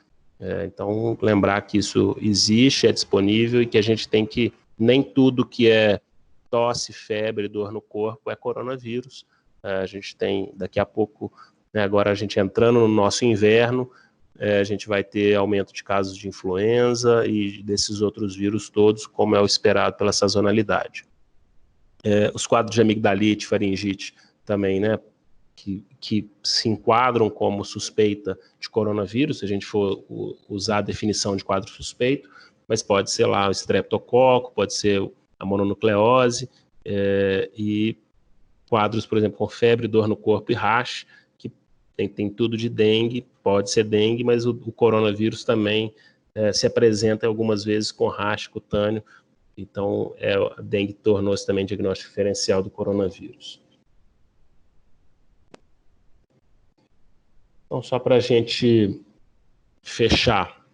Então, lembrar que isso existe, é disponível e que a gente tem que, nem tudo que é tosse, febre, dor no corpo é coronavírus. A gente tem, daqui a pouco, agora a gente entrando no nosso inverno, a gente vai ter aumento de casos de influenza e desses outros vírus todos, como é o esperado pela sazonalidade. Os quadros de amigdalite, faringite também, né, que se enquadram como suspeita de coronavírus, se a gente for usar a definição de quadro suspeito, mas pode ser lá o estreptococo, pode ser a mononucleose, e quadros, por exemplo, com febre, dor no corpo e rash, que tem tudo de dengue, pode ser dengue, mas o coronavírus também se apresenta algumas vezes com rash cutâneo, então a dengue tornou-se também diagnóstico diferencial do coronavírus. Então, só para a gente fechar,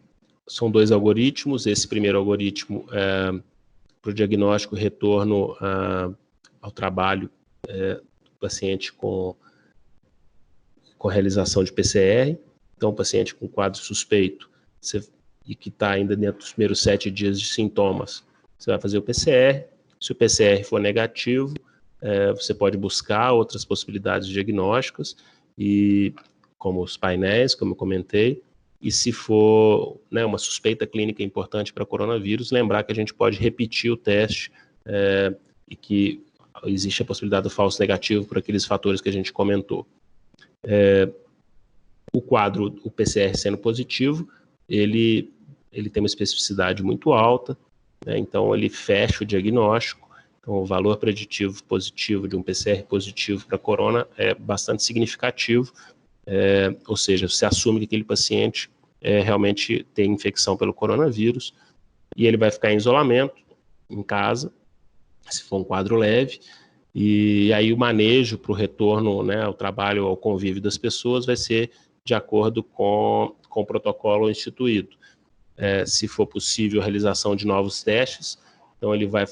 são 2 algoritmos. Esse primeiro algoritmo para o diagnóstico e retorno ao trabalho do paciente com realização de PCR. Então, o paciente com quadro suspeito e que está ainda dentro dos primeiros 7 dias de sintomas, você vai fazer o PCR. Se o PCR for negativo, você pode buscar outras possibilidades diagnósticas, como os painéis, como eu comentei. E se for uma suspeita clínica importante para coronavírus, lembrar que a gente pode repetir o teste e que existe a possibilidade do falso negativo por aqueles fatores que a gente comentou. O quadro, o PCR sendo positivo, ele tem uma especificidade muito alta, né? Então ele fecha o diagnóstico. Então o valor preditivo positivo de um PCR positivo para corona é bastante significativo, ou seja, se assume que aquele paciente realmente tem infecção pelo coronavírus, e ele vai ficar em isolamento, em casa, se for um quadro leve, e aí o manejo para o retorno, né, ao trabalho, ao convívio das pessoas, vai ser de acordo com o protocolo instituído. Se for possível a realização de novos testes, então ele vai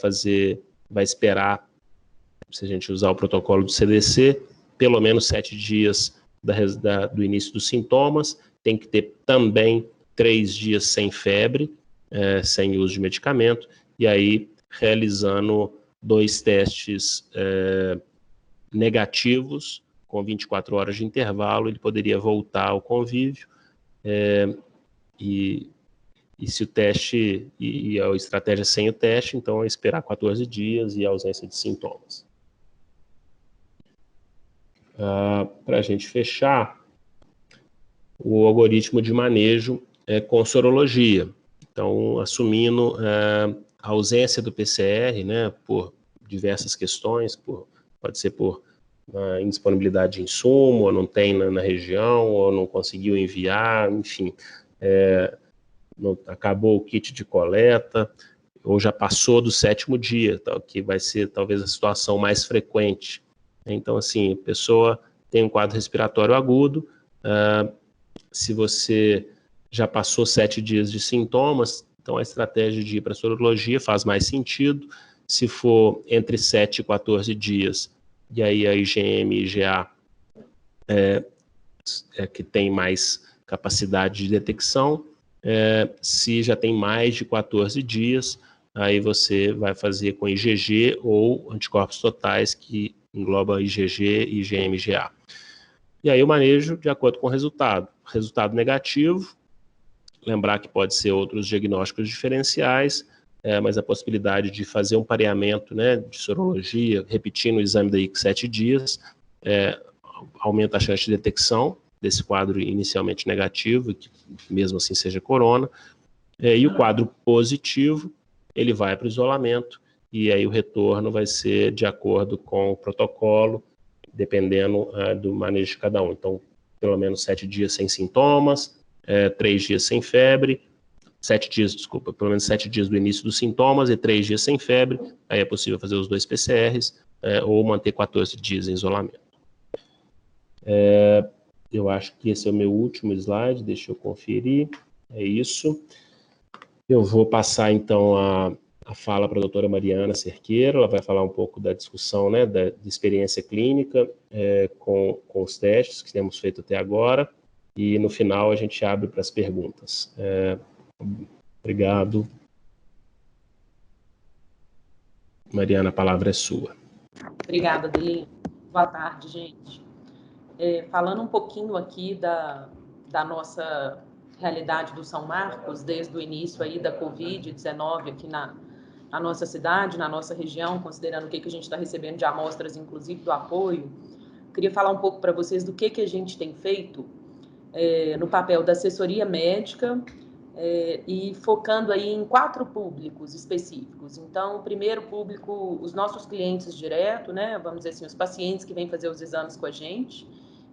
esperar, se a gente usar o protocolo do CDC, pelo menos 7 dias do início dos sintomas, tem que ter também 3 dias sem febre, sem uso de medicamento, e aí realizando 2 testes negativos, com 24 horas de intervalo, ele poderia voltar ao convívio, e se o teste, e a estratégia sem o teste, então é esperar 14 dias e a ausência de sintomas. Para a gente fechar, o algoritmo de manejo com sorologia. Então, assumindo a ausência do PCR, né, por diversas questões, pode ser por indisponibilidade de insumo, ou não tem na região, ou não conseguiu enviar, enfim, acabou o kit de coleta, ou já passou do 7º dia, que vai ser talvez a situação mais frequente. Então, assim, a pessoa tem um quadro respiratório agudo, se você já passou 7 dias de sintomas, então a estratégia de ir para a sorologia faz mais sentido. Se for entre 7 e 14 dias, e aí a IgM e IgA que tem mais capacidade de detecção. Se já tem mais de 14 dias, aí você vai fazer com IgG ou anticorpos totais, que engloba IgG, IgM e IgA. E aí o manejo de acordo com o resultado. Resultado negativo, lembrar que pode ser outros diagnósticos diferenciais, mas a possibilidade de fazer um pareamento, né, de sorologia, repetindo o exame daí 7 dias, aumenta a chance de detecção desse quadro inicialmente negativo, que mesmo assim seja corona, e o quadro positivo, ele vai para o isolamento, e aí o retorno vai ser de acordo com o protocolo, dependendo do manejo de cada um. Então, pelo menos 7 dias sem sintomas, 3 dias sem febre, 7 dias, desculpa, pelo menos 7 dias do início dos sintomas e 3 dias sem febre, aí é possível fazer os 2 PCRs, ou manter 14 dias em isolamento. Eu acho que esse é o meu último slide, deixa eu conferir, é isso. Eu vou passar então a fala para a doutora Mariana Cerqueira, ela vai falar um pouco da discussão, né, da experiência clínica com os testes que temos feito até agora, e no final a gente abre para as perguntas. Obrigado. Mariana, a palavra é sua. Obrigada, Adelino. Boa tarde, gente. Falando um pouquinho aqui da nossa realidade do São Marcos, desde o início aí da Covid-19 aqui na nossa cidade, na nossa região, considerando o que a gente está recebendo de amostras, inclusive do apoio, queria falar um pouco para vocês do que a gente tem feito no papel da assessoria médica e focando aí em 4 públicos específicos. Então, o primeiro público, os nossos clientes direto, né, vamos dizer assim, os pacientes que vêm fazer os exames com a gente,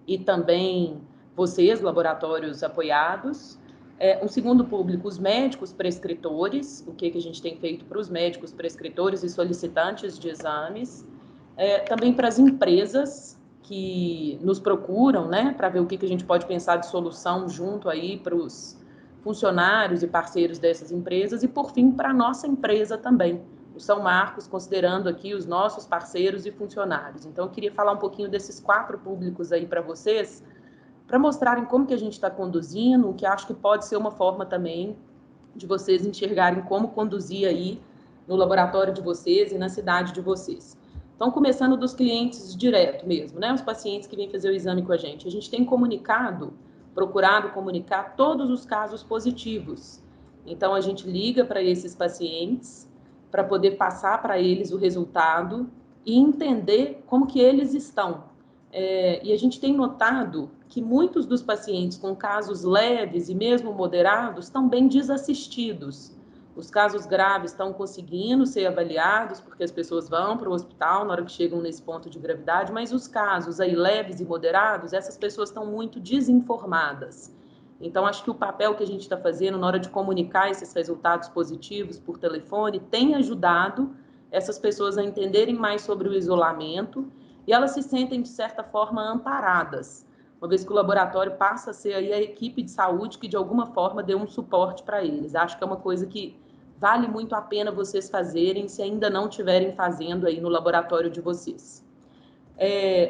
e também vocês, laboratórios apoiados. Um segundo público, os médicos prescritores, o que a gente tem feito para os médicos prescritores e solicitantes de exames. Também para as empresas que nos procuram, né, para ver o que a gente pode pensar de solução junto aí para os funcionários e parceiros dessas empresas. E, por fim, para a nossa empresa também, o São Marcos, considerando aqui os nossos parceiros e funcionários. Então, eu queria falar um pouquinho desses 4 públicos aí para vocês, para mostrarem como que a gente está conduzindo, o que acho que pode ser uma forma também de vocês enxergarem como conduzir aí no laboratório de vocês e na cidade de vocês. Então, começando dos clientes direto mesmo, né? Os pacientes que vêm fazer o exame com a gente tem procurado comunicar todos os casos positivos. Então, a gente liga para esses pacientes para poder passar para eles o resultado e entender como que eles estão. E a gente tem notado que muitos dos pacientes com casos leves e mesmo moderados estão bem desassistidos. Os casos graves estão conseguindo ser avaliados, porque as pessoas vão para o hospital na hora que chegam nesse ponto de gravidade, mas os casos aí leves e moderados, essas pessoas estão muito desinformadas. Então, acho que o papel que a gente está fazendo na hora de comunicar esses resultados positivos por telefone tem ajudado essas pessoas a entenderem mais sobre o isolamento e elas se sentem, de certa forma, amparadas, uma vez que o laboratório passa a ser aí a equipe de saúde que, de alguma forma, dê um suporte para eles. Acho que é uma coisa que vale muito a pena vocês fazerem, se ainda não estiverem fazendo aí no laboratório de vocês.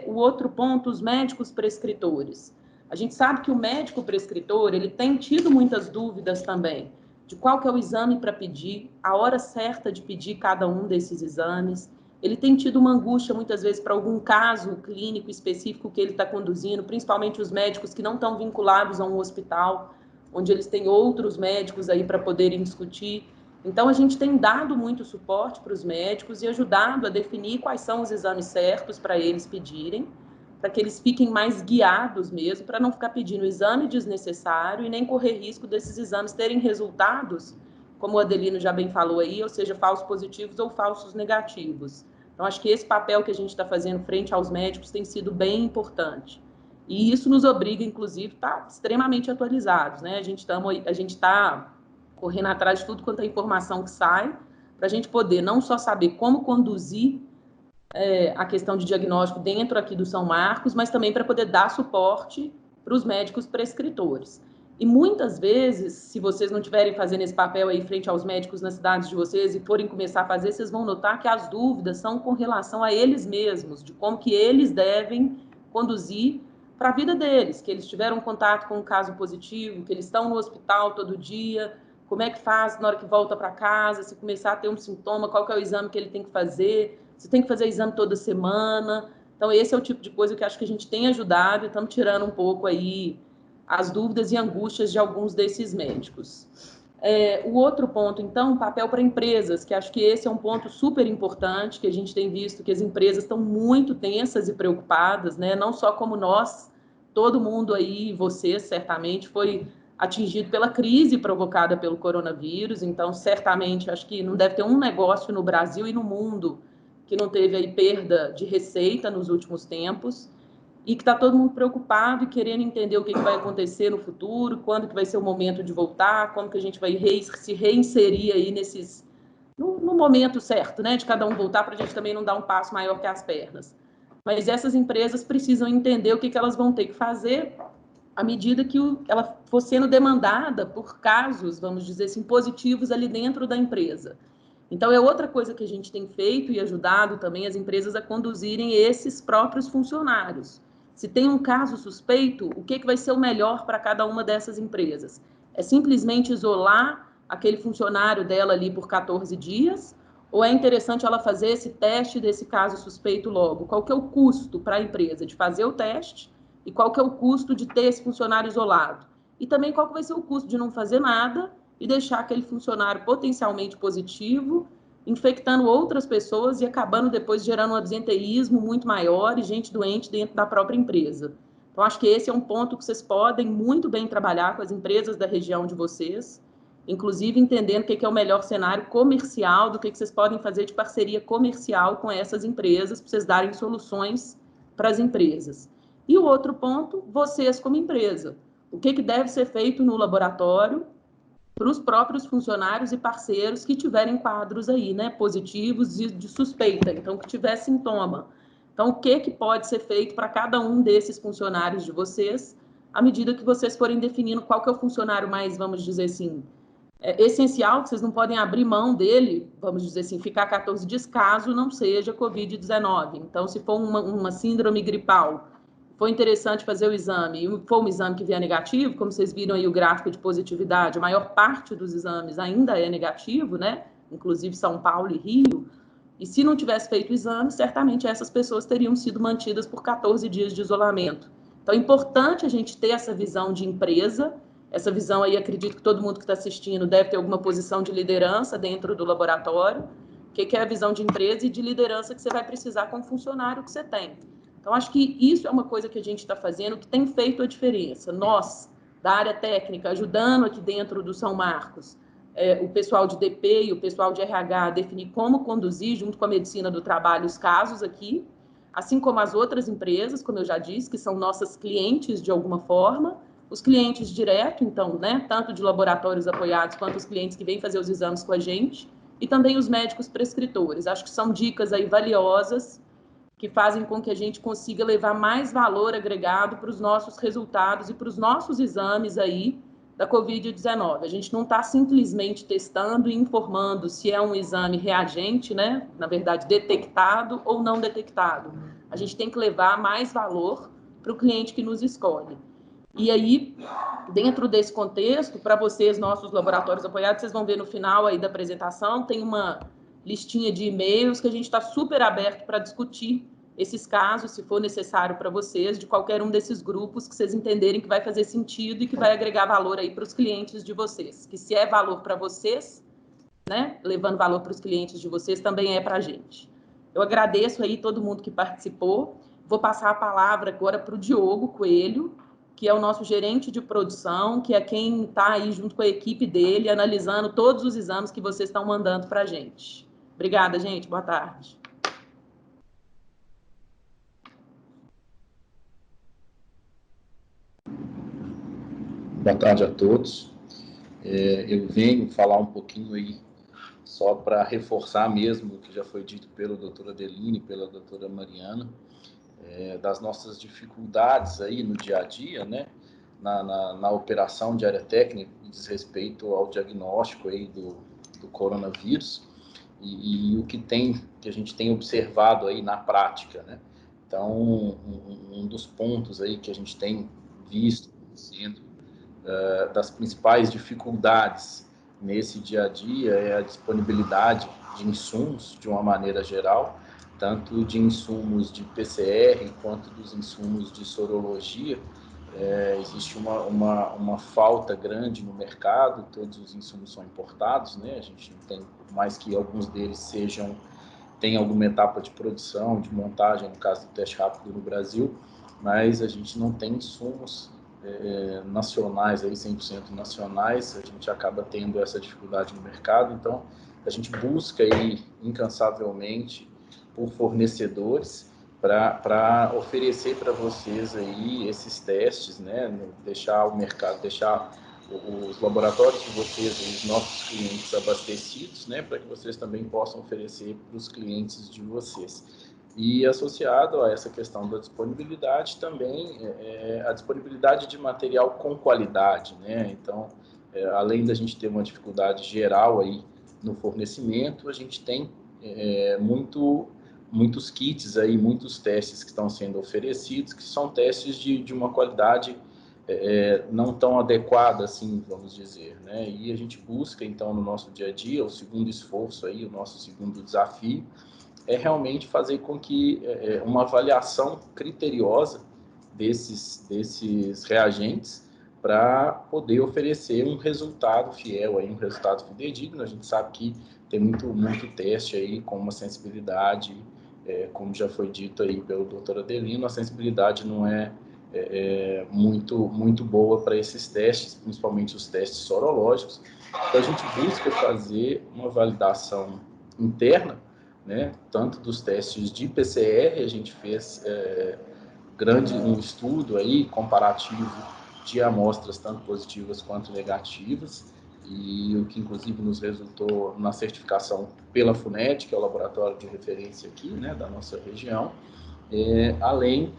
O outro ponto, os médicos prescritores. A gente sabe que o médico prescritor, ele tem tido muitas dúvidas também, de qual que é o exame para pedir, a hora certa de pedir cada um desses exames. Ele tem tido uma angústia, muitas vezes, para algum caso clínico específico que ele está conduzindo, principalmente os médicos que não estão vinculados a um hospital, onde eles têm outros médicos aí para poderem discutir. Então, a gente tem dado muito suporte para os médicos e ajudado a definir quais são os exames certos para eles pedirem, para que eles fiquem mais guiados mesmo, para não ficar pedindo exame desnecessário e nem correr risco desses exames terem resultados, como o Adelino já bem falou aí, ou seja, falsos positivos ou falsos negativos. Então, acho que esse papel que a gente está fazendo frente aos médicos tem sido bem importante. E isso nos obriga, inclusive, a estar extremamente atualizados, né? A gente está correndo atrás de tudo quanto é informação que sai, para a gente poder não só saber como conduzir a questão de diagnóstico dentro aqui do São Marcos, mas também para poder dar suporte para os médicos prescritores. E muitas vezes, se vocês não estiverem fazendo esse papel aí frente aos médicos nas cidades de vocês e forem começar a fazer, vocês vão notar que as dúvidas são com relação a eles mesmos, de como que eles devem conduzir para a vida deles, que eles tiveram contato com um caso positivo, que eles estão no hospital todo dia, como é que faz na hora que volta para casa, se começar a ter um sintoma, qual que é o exame que ele tem que fazer, se tem que fazer exame toda semana. Então, esse é o tipo de coisa que acho que a gente tem ajudado e estamos tirando um pouco aí as dúvidas e angústias de alguns desses médicos. O outro ponto, então, papel para empresas, que acho que esse é um ponto super importante, que a gente tem visto que as empresas estão muito tensas e preocupadas, né? Não só como nós, todo mundo aí, vocês, certamente, foi atingido pela crise provocada pelo coronavírus, então, certamente, acho que não deve ter um negócio no Brasil e no mundo que não teve aí perda de receita nos últimos tempos, e que está todo mundo preocupado e querendo entender o que vai acontecer no futuro, quando que vai ser o momento de voltar, como que a gente vai se reinserir aí no momento certo, né, de cada um voltar, para a gente também não dar um passo maior que as pernas. Mas essas empresas precisam entender o que elas vão ter que fazer à medida que ela for sendo demandada por casos, vamos dizer assim, positivos ali dentro da empresa. Então, é outra coisa que a gente tem feito e ajudado também as empresas a conduzirem esses próprios funcionários. Se tem um caso suspeito, o que vai ser o melhor para cada uma dessas empresas? É simplesmente isolar aquele funcionário dela ali por 14 dias? Ou é interessante ela fazer esse teste desse caso suspeito logo? Qual que é o custo para a empresa de fazer o teste? E qual que é o custo de ter esse funcionário isolado? E também qual que vai ser o custo de não fazer nada e deixar aquele funcionário potencialmente positivo, infectando outras pessoas e acabando depois gerando um absenteísmo muito maior e gente doente dentro da própria empresa. Então, acho que esse é um ponto que vocês podem muito bem trabalhar com as empresas da região de vocês, inclusive entendendo o que é o melhor cenário comercial, do que vocês podem fazer de parceria comercial com essas empresas, para vocês darem soluções para as empresas. E o outro ponto, vocês como empresa. O que deve ser feito no laboratório para os próprios funcionários e parceiros que tiverem quadros aí, né, positivos de suspeita, então que tiver sintoma. Então, o que pode ser feito para cada um desses funcionários de vocês, à medida que vocês forem definindo qual que é o funcionário mais, vamos dizer assim, essencial, que vocês não podem abrir mão dele, vamos dizer assim, ficar 14 dias caso não seja Covid-19. Então, se for uma síndrome gripal, foi interessante fazer o exame, e for um exame que vier negativo, como vocês viram aí o gráfico de positividade, a maior parte dos exames ainda é negativo, né? Inclusive São Paulo e Rio, e se não tivesse feito o exame, certamente essas pessoas teriam sido mantidas por 14 dias de isolamento. Então, é importante a gente ter essa visão de empresa, essa visão aí, acredito que todo mundo que está assistindo deve ter alguma posição de liderança dentro do laboratório, que é a visão de empresa e de liderança que você vai precisar com o funcionário que você tem. Então, acho que isso é uma coisa que a gente está fazendo, que tem feito a diferença. Nós, da área técnica, ajudando aqui dentro do São Marcos, o pessoal de DP e o pessoal de RH definir como conduzir, junto com a medicina do trabalho, os casos aqui, assim como as outras empresas, como eu já disse, que são nossas clientes de alguma forma, os clientes direto, então, né, tanto de laboratórios apoiados quanto os clientes que vêm fazer os exames com a gente, e também os médicos prescritores. Acho que são dicas aí valiosas que fazem com que a gente consiga levar mais valor agregado para os nossos resultados e para os nossos exames aí da Covid-19. A gente não está simplesmente testando e informando se é um exame reagente, né? Na verdade, detectado ou não detectado. A gente tem que levar mais valor para o cliente que nos escolhe. E aí, dentro desse contexto, para vocês, nossos laboratórios apoiados, vocês vão ver no final aí da apresentação, tem uma listinha de e-mails que a gente está super aberto para discutir esses casos, se for necessário para vocês, de qualquer um desses grupos que vocês entenderem que vai fazer sentido e que vai agregar valor aí para os clientes de vocês. Que se é valor para vocês, né, levando valor para os clientes de vocês, também é para a gente. Eu agradeço aí todo mundo que participou. Vou passar a palavra agora para o Diogo Coelho, que é o nosso gerente de produção, que é quem está aí junto com a equipe dele, analisando todos os exames que vocês estão mandando para a gente. Obrigada, gente. Boa tarde. Boa tarde a todos. Eu venho falar um pouquinho aí, só para reforçar mesmo o que já foi dito pela doutora Adeline e pela doutora Mariana, das nossas dificuldades aí no dia a dia, né, na operação de área técnica, que diz respeito ao diagnóstico aí do coronavírus e o que a gente tem observado aí na prática, né. Então, um dos pontos aí que a gente tem visto sendo das principais dificuldades nesse dia a dia é a disponibilidade de insumos, de uma maneira geral, tanto de insumos de PCR quanto dos insumos de sorologia. Existe uma falta grande no mercado, todos os insumos são importados, né? A gente não tem, mais que alguns deles tem alguma etapa de produção, de montagem, no caso do teste rápido no Brasil, mas a gente não tem insumos nacionais, aí 100% nacionais. A gente acaba tendo essa dificuldade no mercado, então a gente busca aí incansavelmente por fornecedores para oferecer para vocês aí esses testes, né, deixar o mercado, deixar os laboratórios de vocês, os nossos clientes abastecidos, né, para que vocês também possam oferecer para os clientes de vocês. E associado a essa questão da disponibilidade também a disponibilidade de material com qualidade, né? Então, além da gente ter uma dificuldade geral aí no fornecimento, a gente tem muitos kits aí, muitos testes que estão sendo oferecidos, que são testes de uma qualidade não tão adequada, assim, vamos dizer, né? E a gente busca, então, no nosso dia a dia, o segundo esforço aí, o nosso segundo desafio, é realmente fazer com que uma avaliação criteriosa desses reagentes para poder oferecer um resultado fiel, aí, um resultado fidedigno. A gente sabe que tem muito teste aí com uma sensibilidade, como já foi dito aí pelo doutor Adelino, a sensibilidade não é muito boa para esses testes, principalmente os testes sorológicos. Então a gente busca fazer uma validação interna, né, tanto dos testes de PCR. A gente fez um estudo aí comparativo de amostras tanto positivas quanto negativas, e o que inclusive nos resultou na certificação pela FUNET, que é o laboratório de referência aqui, né, da nossa região, além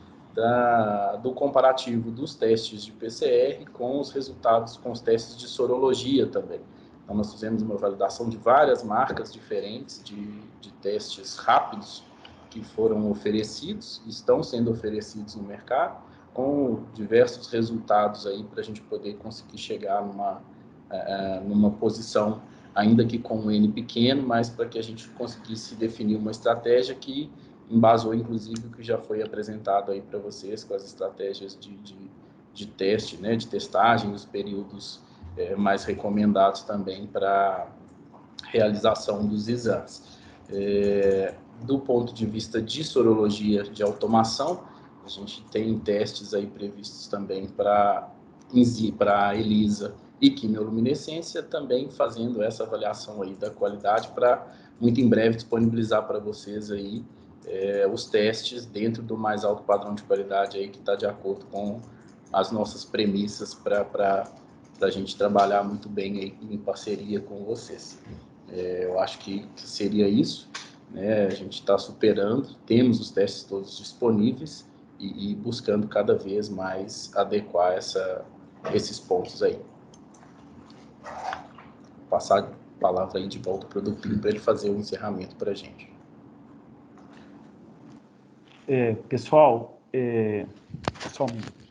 do comparativo dos testes de PCR com os resultados, com os testes de sorologia também. Então, nós fizemos uma validação de várias marcas diferentes de testes rápidos que foram oferecidos, estão sendo oferecidos no mercado, com diversos resultados aí para a gente poder conseguir chegar numa posição, ainda que com um N pequeno, mas para que a gente conseguisse definir uma estratégia que embasou, inclusive, o que já foi apresentado aí para vocês, com as estratégias de teste, né, de testagem, os períodos mais recomendados também para realização dos exames. Do ponto de vista de sorologia de automação, a gente tem testes aí previstos também para ELISA e quimioluminescência, também fazendo essa avaliação aí da qualidade para, muito em breve, disponibilizar para vocês aí os testes dentro do mais alto padrão de qualidade aí que está de acordo com as nossas premissas para a gente trabalhar muito bem aí em parceria com vocês. Eu acho que seria isso, né? A gente está superando, temos os testes todos disponíveis e buscando cada vez mais adequar esses pontos aí. Vou passar a palavra aí de volta para o Dupin para ele fazer o encerramento para a gente. Pessoal, só um minuto.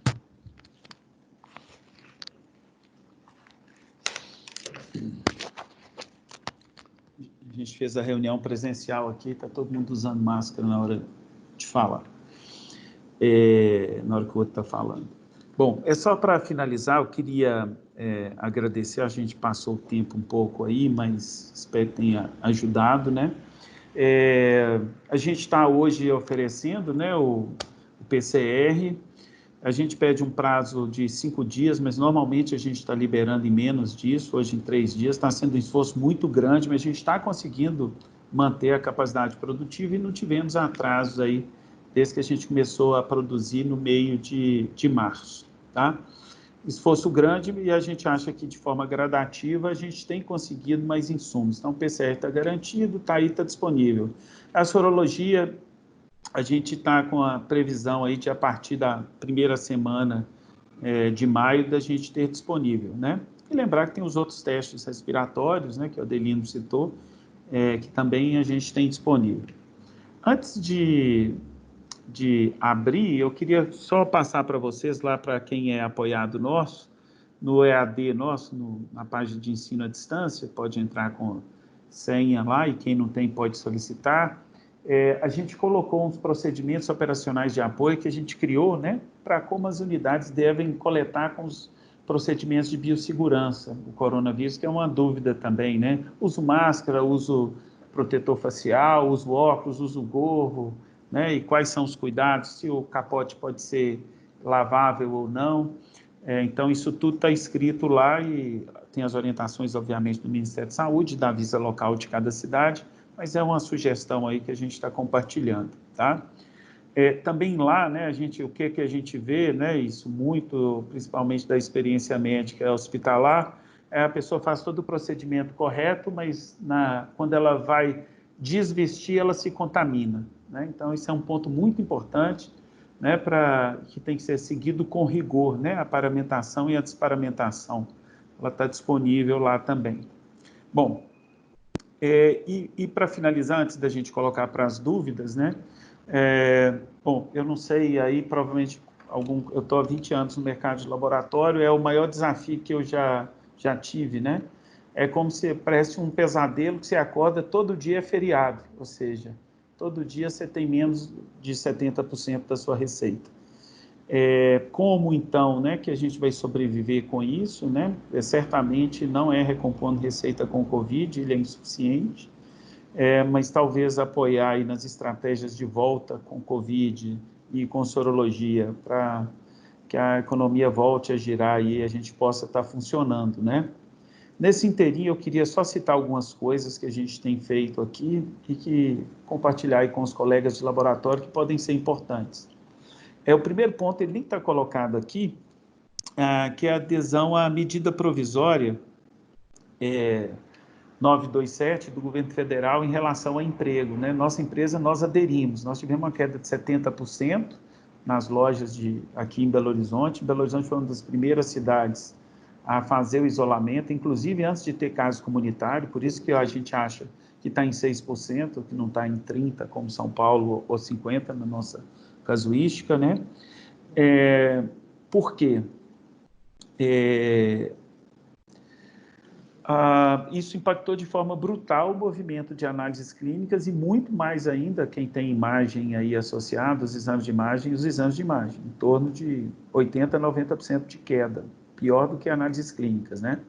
A gente fez a reunião presencial aqui, está todo mundo usando máscara na hora de falar, na hora que o outro está falando. Bom, só para finalizar, eu queria agradecer, a gente passou o tempo um pouco aí, mas espero que tenha ajudado, né? A gente está hoje oferecendo, né, o PCR. A gente pede um prazo de 5 dias, mas normalmente a gente está liberando em menos disso, hoje em 3 dias. Está sendo um esforço muito grande, mas a gente está conseguindo manter a capacidade produtiva e não tivemos atrasos aí desde que a gente começou a produzir no meio de março, tá? Esforço grande, e a gente acha que de forma gradativa a gente tem conseguido mais insumos. Então o PCR está garantido, está aí, está disponível. A sorologia, a gente está com a previsão aí de a partir da primeira semana de maio da gente ter disponível, né? E lembrar que tem os outros testes respiratórios, né, que o Adelino citou, que também a gente tem disponível. Antes de abrir, eu queria só passar para vocês, lá para quem é apoiado nosso, no EAD nosso, na página de ensino à distância, pode entrar com senha lá, e quem não tem pode solicitar. A gente colocou uns procedimentos operacionais de apoio que a gente criou, né, para como as unidades devem coletar com os procedimentos de biossegurança, o coronavírus, que é uma dúvida também, né? Uso máscara, uso protetor facial, uso óculos, uso gorro, né? E quais são os cuidados, se o capote pode ser lavável ou não. Então, isso tudo está escrito lá e tem as orientações, obviamente, do Ministério da Saúde, da Anvisa local de cada cidade, mas é uma sugestão aí que a gente está compartilhando, tá? Também lá, né, o que a gente vê, né, isso muito, principalmente da experiência médica hospitalar, a pessoa faz todo o procedimento correto, mas quando ela vai desvestir, ela se contamina, né? Então, isso é um ponto muito importante, né, que tem que ser seguido com rigor, né, a paramentação e a desparamentação. Ela está disponível lá também. Bom, e para finalizar, antes da gente colocar para as dúvidas, né, bom, eu não sei, aí provavelmente eu estou há 20 anos no mercado de laboratório, é o maior desafio que eu já tive, né? É como se parece um pesadelo que você acorda, todo dia é feriado, ou seja, todo dia você tem menos de 70% da sua receita. Como então, né, que a gente vai sobreviver com isso, né? Certamente não é recompondo receita com Covid, ele é insuficiente, mas talvez apoiar aí nas estratégias de volta com Covid e com sorologia, para que a economia volte a girar e a gente possa estar funcionando, né? Nesse inteirinho, eu queria só citar algumas coisas que a gente tem feito aqui e que compartilhar aí com os colegas de laboratório que podem ser importantes. O primeiro ponto, ele nem está colocado aqui, que é a adesão à medida provisória 927 do governo federal em relação ao emprego, né? Nossa empresa, nós aderimos, nós tivemos uma queda de 70% nas lojas aqui em Belo Horizonte. Belo Horizonte foi uma das primeiras cidades a fazer o isolamento, inclusive antes de ter caso comunitário, por isso que a gente acha que está em 6%, que não está em 30%, como São Paulo, ou 50% na nossa casuística, né? Por quê? Isso impactou de forma brutal o movimento de análises clínicas e muito mais ainda quem tem imagem aí associada, os exames de imagem, em torno de 80% a 90% de queda, pior do que análises clínicas, né?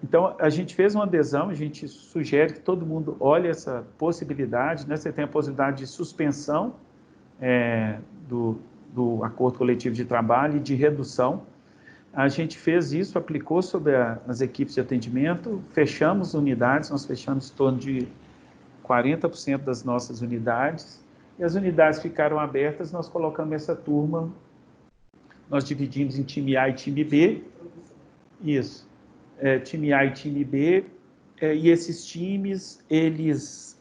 Então, a gente fez uma adesão, a gente sugere que todo mundo olhe essa possibilidade, né? Você tem a possibilidade de suspensão do acordo coletivo de trabalho e de redução, A gente fez isso, aplicou sobre as equipes de atendimento, fechamos unidades, nós fechamos em torno de 40% das nossas unidades, e as unidades ficaram abertas, nós colocamos essa turma, nós dividimos em time A e time B, isso, time A e time B, e esses times, eles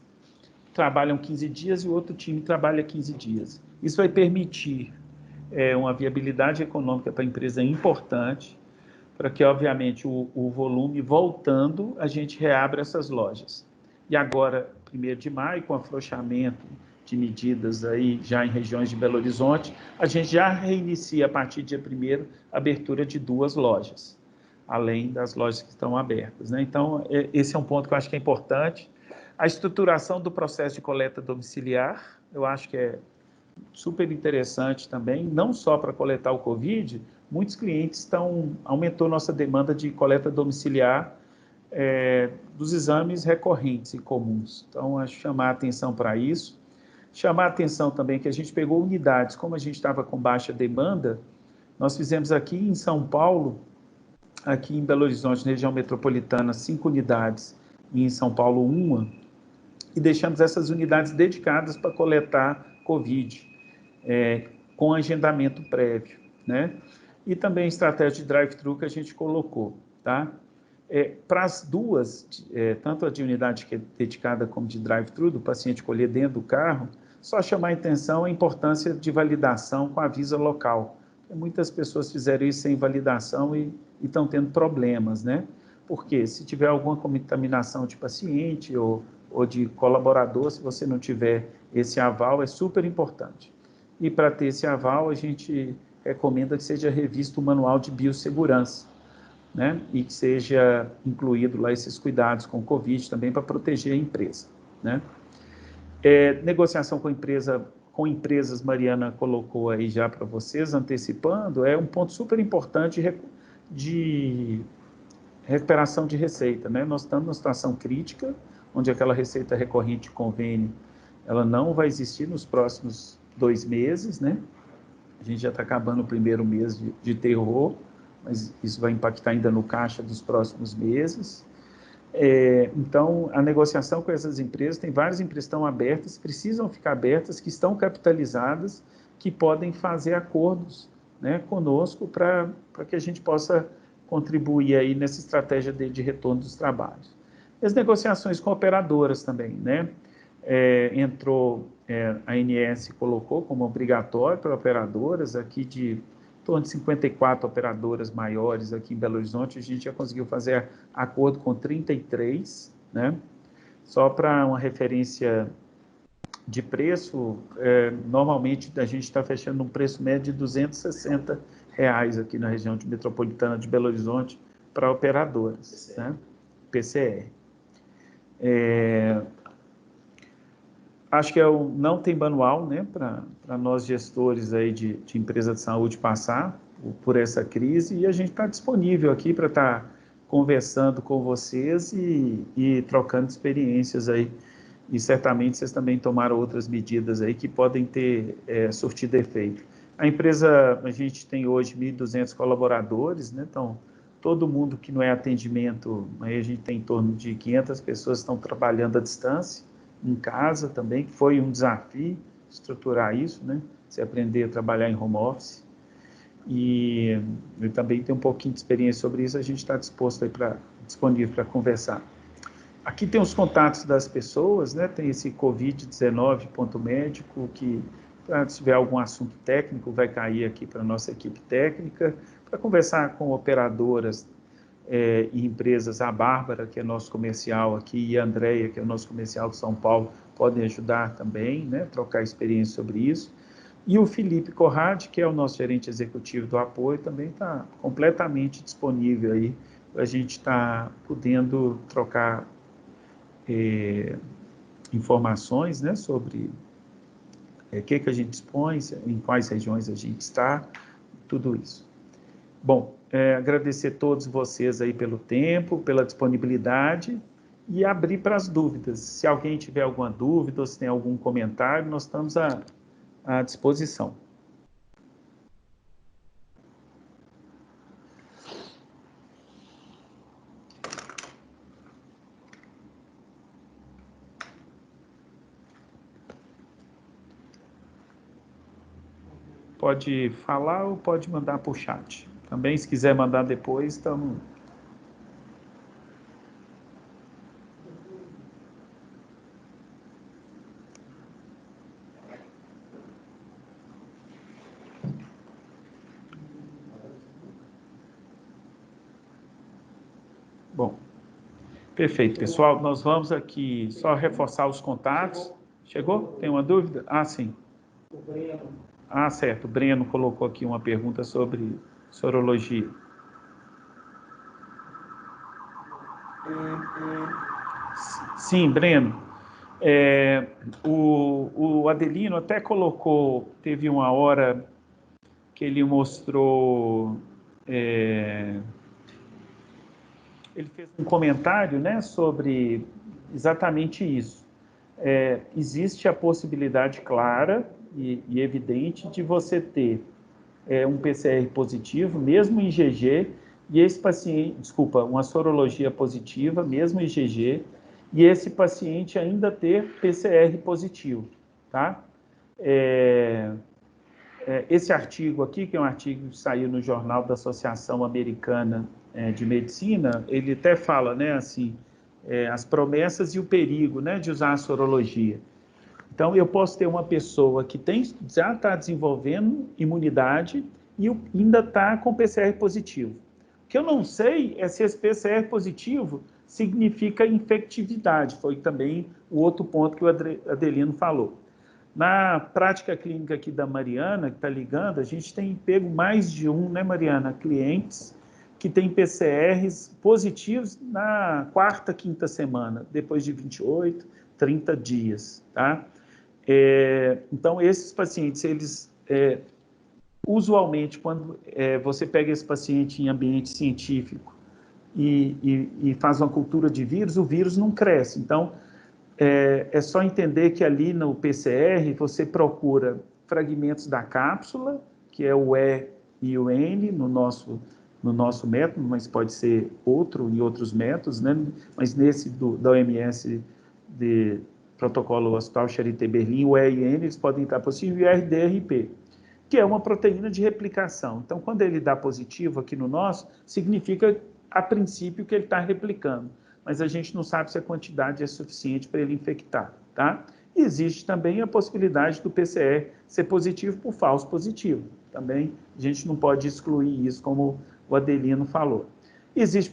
trabalham 15 dias e o outro time trabalha 15 dias. Isso vai permitir uma viabilidade econômica para a empresa importante, para que, obviamente, o volume voltando, a gente reabra essas lojas. E agora, 1º de maio, com afrouxamento de medidas aí já em regiões de Belo Horizonte, a gente já reinicia, a partir do dia 1º, a abertura de 2 lojas, além das lojas que estão abertas, né? Então, esse é um ponto que eu acho que é importante. A estruturação do processo de coleta domiciliar, eu acho que é super interessante também, não só para coletar o Covid, muitos clientes aumentou nossa demanda de coleta domiciliar dos exames recorrentes e comuns. Então, acho chamar a atenção para isso. Chamar a atenção também que a gente pegou unidades, como a gente estava com baixa demanda, nós fizemos aqui em São Paulo, aqui em Belo Horizonte, na região metropolitana, 5 unidades, e em São Paulo 1, e deixamos essas unidades dedicadas para coletar Covid, com agendamento prévio, né? E também estratégia de drive-thru que a gente colocou, tá? Para as duas, tanto a de unidade que é dedicada como de drive-thru, do paciente colher dentro do carro, só chamar a atenção a importância de validação com a Visa local. Muitas pessoas fizeram isso sem validação e estão tendo problemas, né? Porque se tiver alguma contaminação de paciente ou de colaborador, se você não tiver esse aval, é super importante. E para ter esse aval, a gente recomenda que seja revisto o manual de biossegurança, né? E que seja incluído lá esses cuidados com o Covid também para proteger a empresa, né? Negociação com empresas, Mariana colocou aí já para vocês, antecipando, é um ponto super importante de recuperação de receita, né? Nós estamos numa situação crítica, onde aquela receita recorrente de convênio, ela não vai existir nos próximos 2 meses, né? A gente já está acabando o 1º mês de terror, mas isso vai impactar ainda no caixa dos próximos meses. Então, a negociação com essas empresas, tem várias empresas que estão abertas, precisam ficar abertas, que estão capitalizadas, que podem fazer acordos, né, conosco para que a gente possa contribuir aí nessa estratégia de retorno dos trabalhos. E as negociações com operadoras também, né? A ANS colocou como obrigatório para operadoras, aqui de em torno de 54 operadoras maiores aqui em Belo Horizonte, a gente já conseguiu fazer acordo com 33, né? Só para uma referência de preço, normalmente a gente está fechando um preço médio de R$260 aqui na região metropolitana de Belo Horizonte para operadoras, né? PCR. Acho que não tem manual, né, para nós gestores aí de empresa de saúde passar por essa crise, e a gente está disponível aqui para estar conversando com vocês e trocando experiências aí. E certamente vocês também tomaram outras medidas aí que podem ter surtido efeito. A gente tem hoje 1.200 colaboradores, né? Então, todo mundo que não é atendimento, aí a gente tem em torno de 500 pessoas que estão trabalhando à distância, em casa também, que foi um desafio estruturar isso, né? Você aprender a trabalhar em home office. E eu também tenho um pouquinho de experiência sobre isso, a gente está disponível para conversar. Aqui tem os contatos das pessoas, né? Tem esse Covid-19.médico, que se tiver algum assunto técnico, vai cair aqui para a nossa equipe técnica, para conversar com operadoras e empresas. A Bárbara, que é nosso comercial aqui, e a Andréia, que é o nosso comercial de São Paulo, podem ajudar também, né? Trocar experiência sobre isso. E o Felipe Corradi, que é o nosso gerente executivo do apoio, também está completamente disponível aí, para a gente estar podendo trocar informações, né, sobre o que a gente dispõe, em quais regiões a gente está, tudo isso. Bom, agradecer a todos vocês aí pelo tempo, pela disponibilidade e abrir para as dúvidas. Se alguém tiver alguma dúvida ou se tem algum comentário, nós estamos à disposição. pode falar ou pode mandar por chat. Também, se quiser mandar depois, estamos... Bom, perfeito, pessoal. Nós vamos aqui só reforçar os contatos. Chegou? Tem uma dúvida? Ah, sim. Ah, certo. O Breno colocou aqui uma pergunta sobre sorologia. Sim, Breno. O Adelino até colocou, teve uma hora que ele mostrou... ele fez um comentário, né, sobre exatamente isso. Existe a possibilidade clara e evidente de você ter um PCR positivo, mesmo em IgG, e esse paciente, desculpa, uma sorologia positiva, mesmo em IgG, e esse paciente ainda ter PCR positivo, tá? Esse artigo aqui, que é um artigo que saiu no Jornal da Associação Americana de Medicina, ele até fala, né, assim, as promessas e o perigo, né, de usar a sorologia. Então, eu posso ter uma pessoa que já está desenvolvendo imunidade e ainda está com PCR positivo. O que eu não sei é se esse PCR positivo significa infectividade, foi também o outro ponto que o Adelino falou. Na prática clínica aqui da Mariana, que está ligando, a gente tem pego mais de né, Mariana, clientes que têm PCRs positivos na quarta, quinta semana, depois de 28, 30 dias, tá? Então, esses pacientes, eles, usualmente, quando você pega esse paciente em ambiente científico e faz uma cultura de vírus, o vírus não cresce. Então, é só entender que ali no PCR você procura fragmentos da cápsula, que é o E e o N no nosso método, mas pode ser outro em outros métodos, né? Mas nesse da OMS, de protocolo Hospital Charité Berlim, o E e N eles podem estar positivos, e o RDRP, que é uma proteína de replicação. Então, quando ele dá positivo aqui no nosso, significa, a princípio, que ele está replicando. Mas a gente não sabe se a quantidade é suficiente para ele infectar, tá? E existe também a possibilidade do PCR ser positivo por falso positivo. Também a gente não pode excluir isso, como o Adelino falou. Existe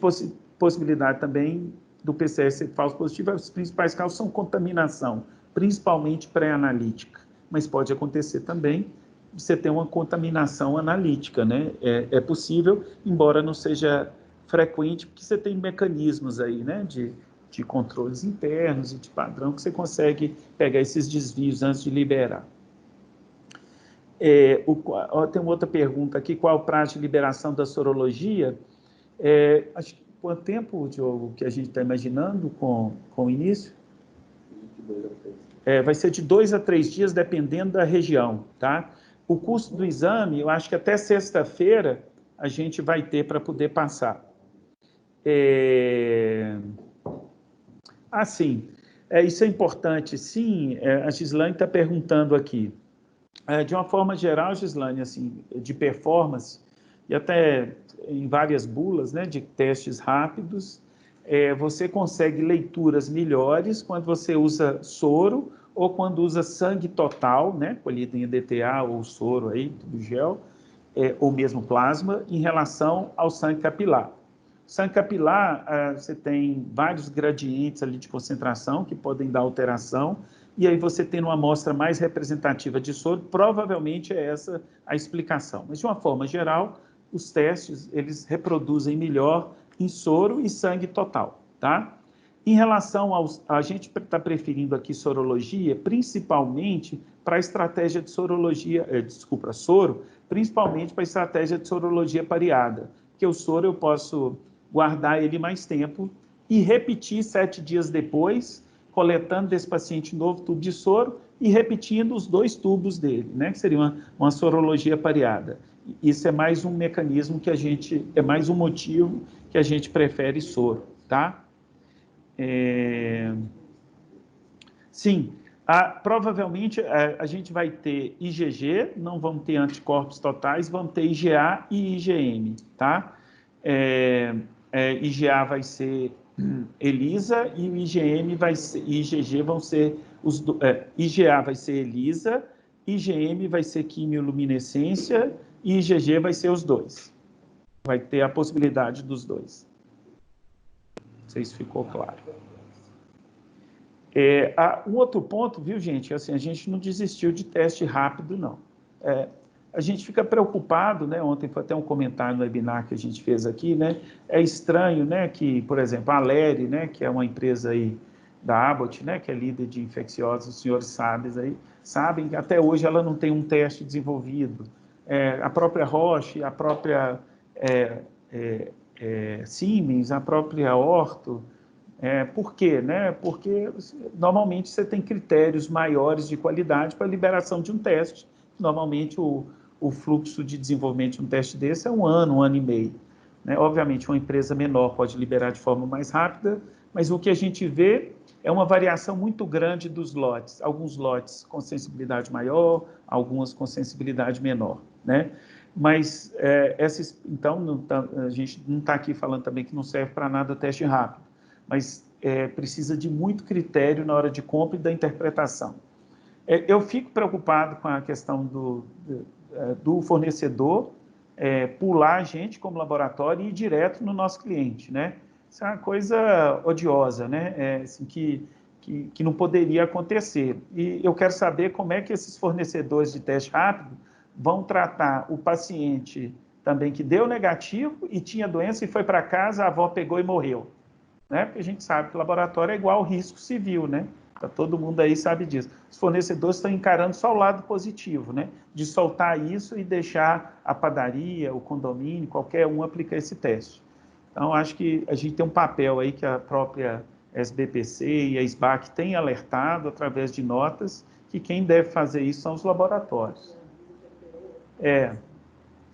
possibilidade também do PCR ser falso positivo. As principais causas são contaminação, principalmente pré-analítica. Mas pode acontecer também de você ter uma contaminação analítica, né? É possível, embora não seja frequente, porque você tem mecanismos aí, né, de controles internos e de padrão que você consegue pegar esses desvios antes de liberar. Tem uma outra pergunta aqui, qual o prazo de liberação da sorologia? Acho que quanto tempo, Diogo, que a gente está imaginando com o início? Vai ser de 2 a 3 dias, dependendo da região, tá? O custo do exame, eu acho que até sexta-feira a gente vai ter para poder passar. Sim, isso é importante, sim. A Gislaine está perguntando aqui. De uma forma geral, Gislaine, assim, de performance, e até em várias bulas, né, de testes rápidos, você consegue leituras melhores quando você usa soro ou quando usa sangue total, né, colhido em EDTA ou soro aí, do gel, ou mesmo plasma, em relação ao sangue capilar. Sangue capilar, você tem vários gradientes ali de concentração que podem dar alteração, e aí você tendo uma amostra mais representativa de soro, provavelmente é essa a explicação. Mas, de uma forma geral, os testes, eles reproduzem melhor em soro e sangue total, tá? Em relação a gente está preferindo aqui sorologia, principalmente para a estratégia de sorologia, soro, principalmente para a estratégia de sorologia pareada, porque o soro eu posso guardar ele mais tempo e repetir 7 dias depois, coletando desse paciente novo tubo de soro e repetindo os 2 tubos dele, né? Que seria uma sorologia pareada. Isso é mais um mecanismo que é mais um motivo que a gente prefere soro, tá? Sim, Provavelmente a gente vai ter IgG, não vamos ter anticorpos totais, vamos ter IgA e IgM, tá? IgA vai ser ELISA e o IgM vai ser, IgG vão ser IgA vai ser ELISA, IgM vai ser quimioluminescência e IgG vai ser os dois. Vai ter a possibilidade dos dois. Não sei se ficou claro. Um outro ponto, viu, gente? Assim, a gente não desistiu de teste rápido, não. A gente fica preocupado, né? Ontem foi até um comentário no webinar que a gente fez aqui, né? É estranho, né, que, por exemplo, a Aleri, né, que é uma empresa aí da Abbott, né, que é líder de infecciosos, os senhores sabem que até hoje ela não tem um teste desenvolvido. A própria Roche, a própria Siemens, a própria Ortho. Por quê? Né? Porque normalmente você tem critérios maiores de qualidade para a liberação de um teste. Normalmente o fluxo de desenvolvimento de um teste desse é um ano e meio. Né? Obviamente, uma empresa menor pode liberar de forma mais rápida, mas o que a gente vê é uma variação muito grande dos lotes. Alguns lotes com sensibilidade maior, algumas com sensibilidade menor. Né? Mas, então, a gente não está aqui falando também que não serve para nada teste rápido, mas precisa de muito critério na hora de compra e da interpretação. Eu fico preocupado com a questão do fornecedor pular a gente como laboratório e ir direto no nosso cliente, né? Isso é uma coisa odiosa, né? Assim, que não poderia acontecer. E eu quero saber como é que esses fornecedores de teste rápido vão tratar o paciente também que deu negativo e tinha doença e foi para casa, a avó pegou e morreu. Né? Porque a gente sabe que o laboratório é igual ao risco civil, né? Todo mundo aí sabe disso. Os fornecedores estão encarando só o lado positivo, né? De soltar isso e deixar a padaria, o condomínio, qualquer um aplicar esse teste. Então, acho que a gente tem um papel aí que a própria SBPC e a SBAC têm alertado através de notas que quem deve fazer isso são os laboratórios.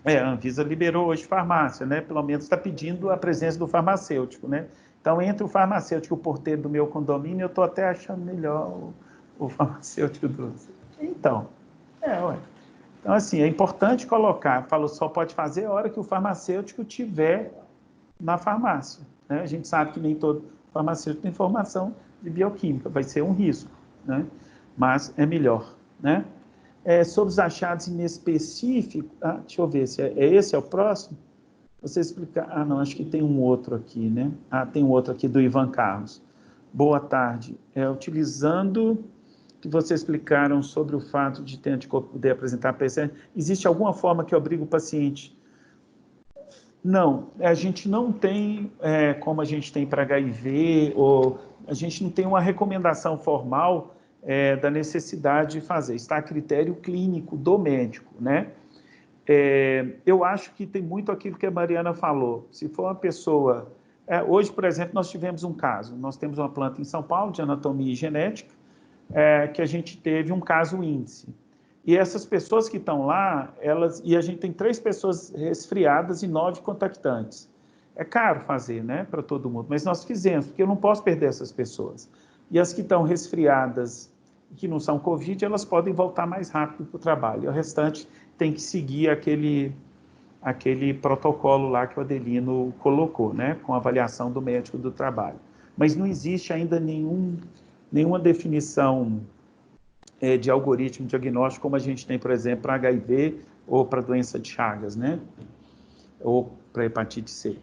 A Anvisa liberou hoje farmácia, né? Pelo menos está pedindo a presença do farmacêutico, né? Então, entre o farmacêutico e o porteiro do meu condomínio, eu estou até achando melhor o farmacêutico do... Então, Então, assim, é importante colocar, só pode fazer a hora que o farmacêutico estiver na farmácia. Né? A gente sabe que nem todo farmacêutico tem formação de bioquímica, vai ser um risco, né? Mas é melhor, né? Sobre os achados inespecíficos, deixa eu ver se esse é o próximo. Você explicar... não, acho que tem um outro aqui, né? Tem um outro aqui do Ivan Carlos. Boa tarde. Utilizando o que vocês explicaram sobre o fato de ter anticorpo poder apresentar PCR, existe alguma forma que obriga o paciente? Não, a gente não tem, como a gente tem para HIV, ou a gente não tem uma recomendação formal da necessidade de fazer. Está a critério clínico do médico, né? Eu acho que tem muito aquilo que a Mariana falou. Se for uma pessoa... hoje, por exemplo, nós tivemos um caso. Nós temos uma planta em São Paulo de anatomia e genética, que a gente teve um caso índice. E essas pessoas que estão lá, e a gente tem 3 pessoas resfriadas e 9 contactantes. É caro fazer, né, para todo mundo, mas nós fizemos, porque eu não posso perder essas pessoas. E as que estão resfriadas, que não são Covid, elas podem voltar mais rápido para o trabalho. E o restante tem que seguir aquele protocolo lá que o Adelino colocou, né, com a avaliação do médico do trabalho. Mas não existe ainda nenhuma definição de algoritmo diagnóstico como a gente tem, por exemplo, para HIV ou para doença de Chagas, né, ou para hepatite C.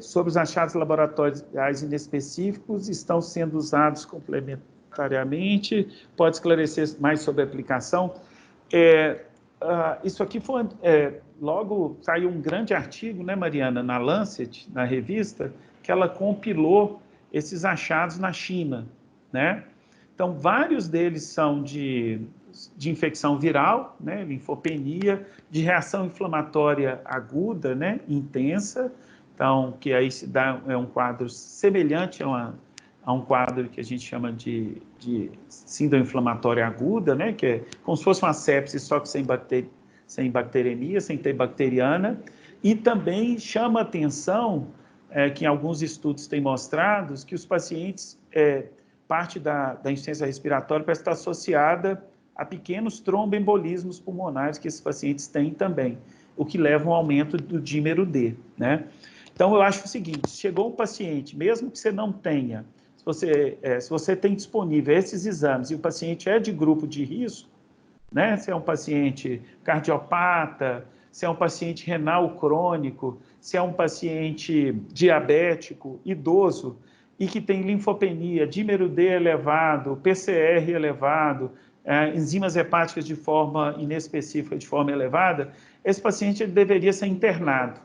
Sobre os achados laboratoriais inespecíficos, estão sendo usados complementariamente, pode esclarecer mais sobre a aplicação? Isso aqui foi... logo saiu um grande artigo, né, Mariana, na Lancet, na revista, que ela compilou esses achados na China, né? Então, vários deles são de infecção viral, né, linfopenia, de reação inflamatória aguda, né, intensa, então, que aí se dá um quadro semelhante a um quadro que a gente chama de síndrome inflamatória aguda, né, que é como se fosse uma sepse, só que sem bacteremia, sem ter bacteriana, e também chama atenção que em alguns estudos tem mostrado que os pacientes parte da insuficiência respiratória parece estar associada a pequenos tromboembolismos pulmonares que esses pacientes têm também, o que leva a um aumento do dímero D, né? Então, eu acho o seguinte, chegou um paciente, mesmo que você não tenha, se você tem disponível esses exames e o paciente é de grupo de risco, né? Se é um paciente cardiopata, se é um paciente renal crônico, se é um paciente diabético, idoso, e que tem linfopenia, dímero D elevado, PCR elevado, enzimas hepáticas de forma inespecífica, de forma elevada, esse paciente ele deveria ser internado.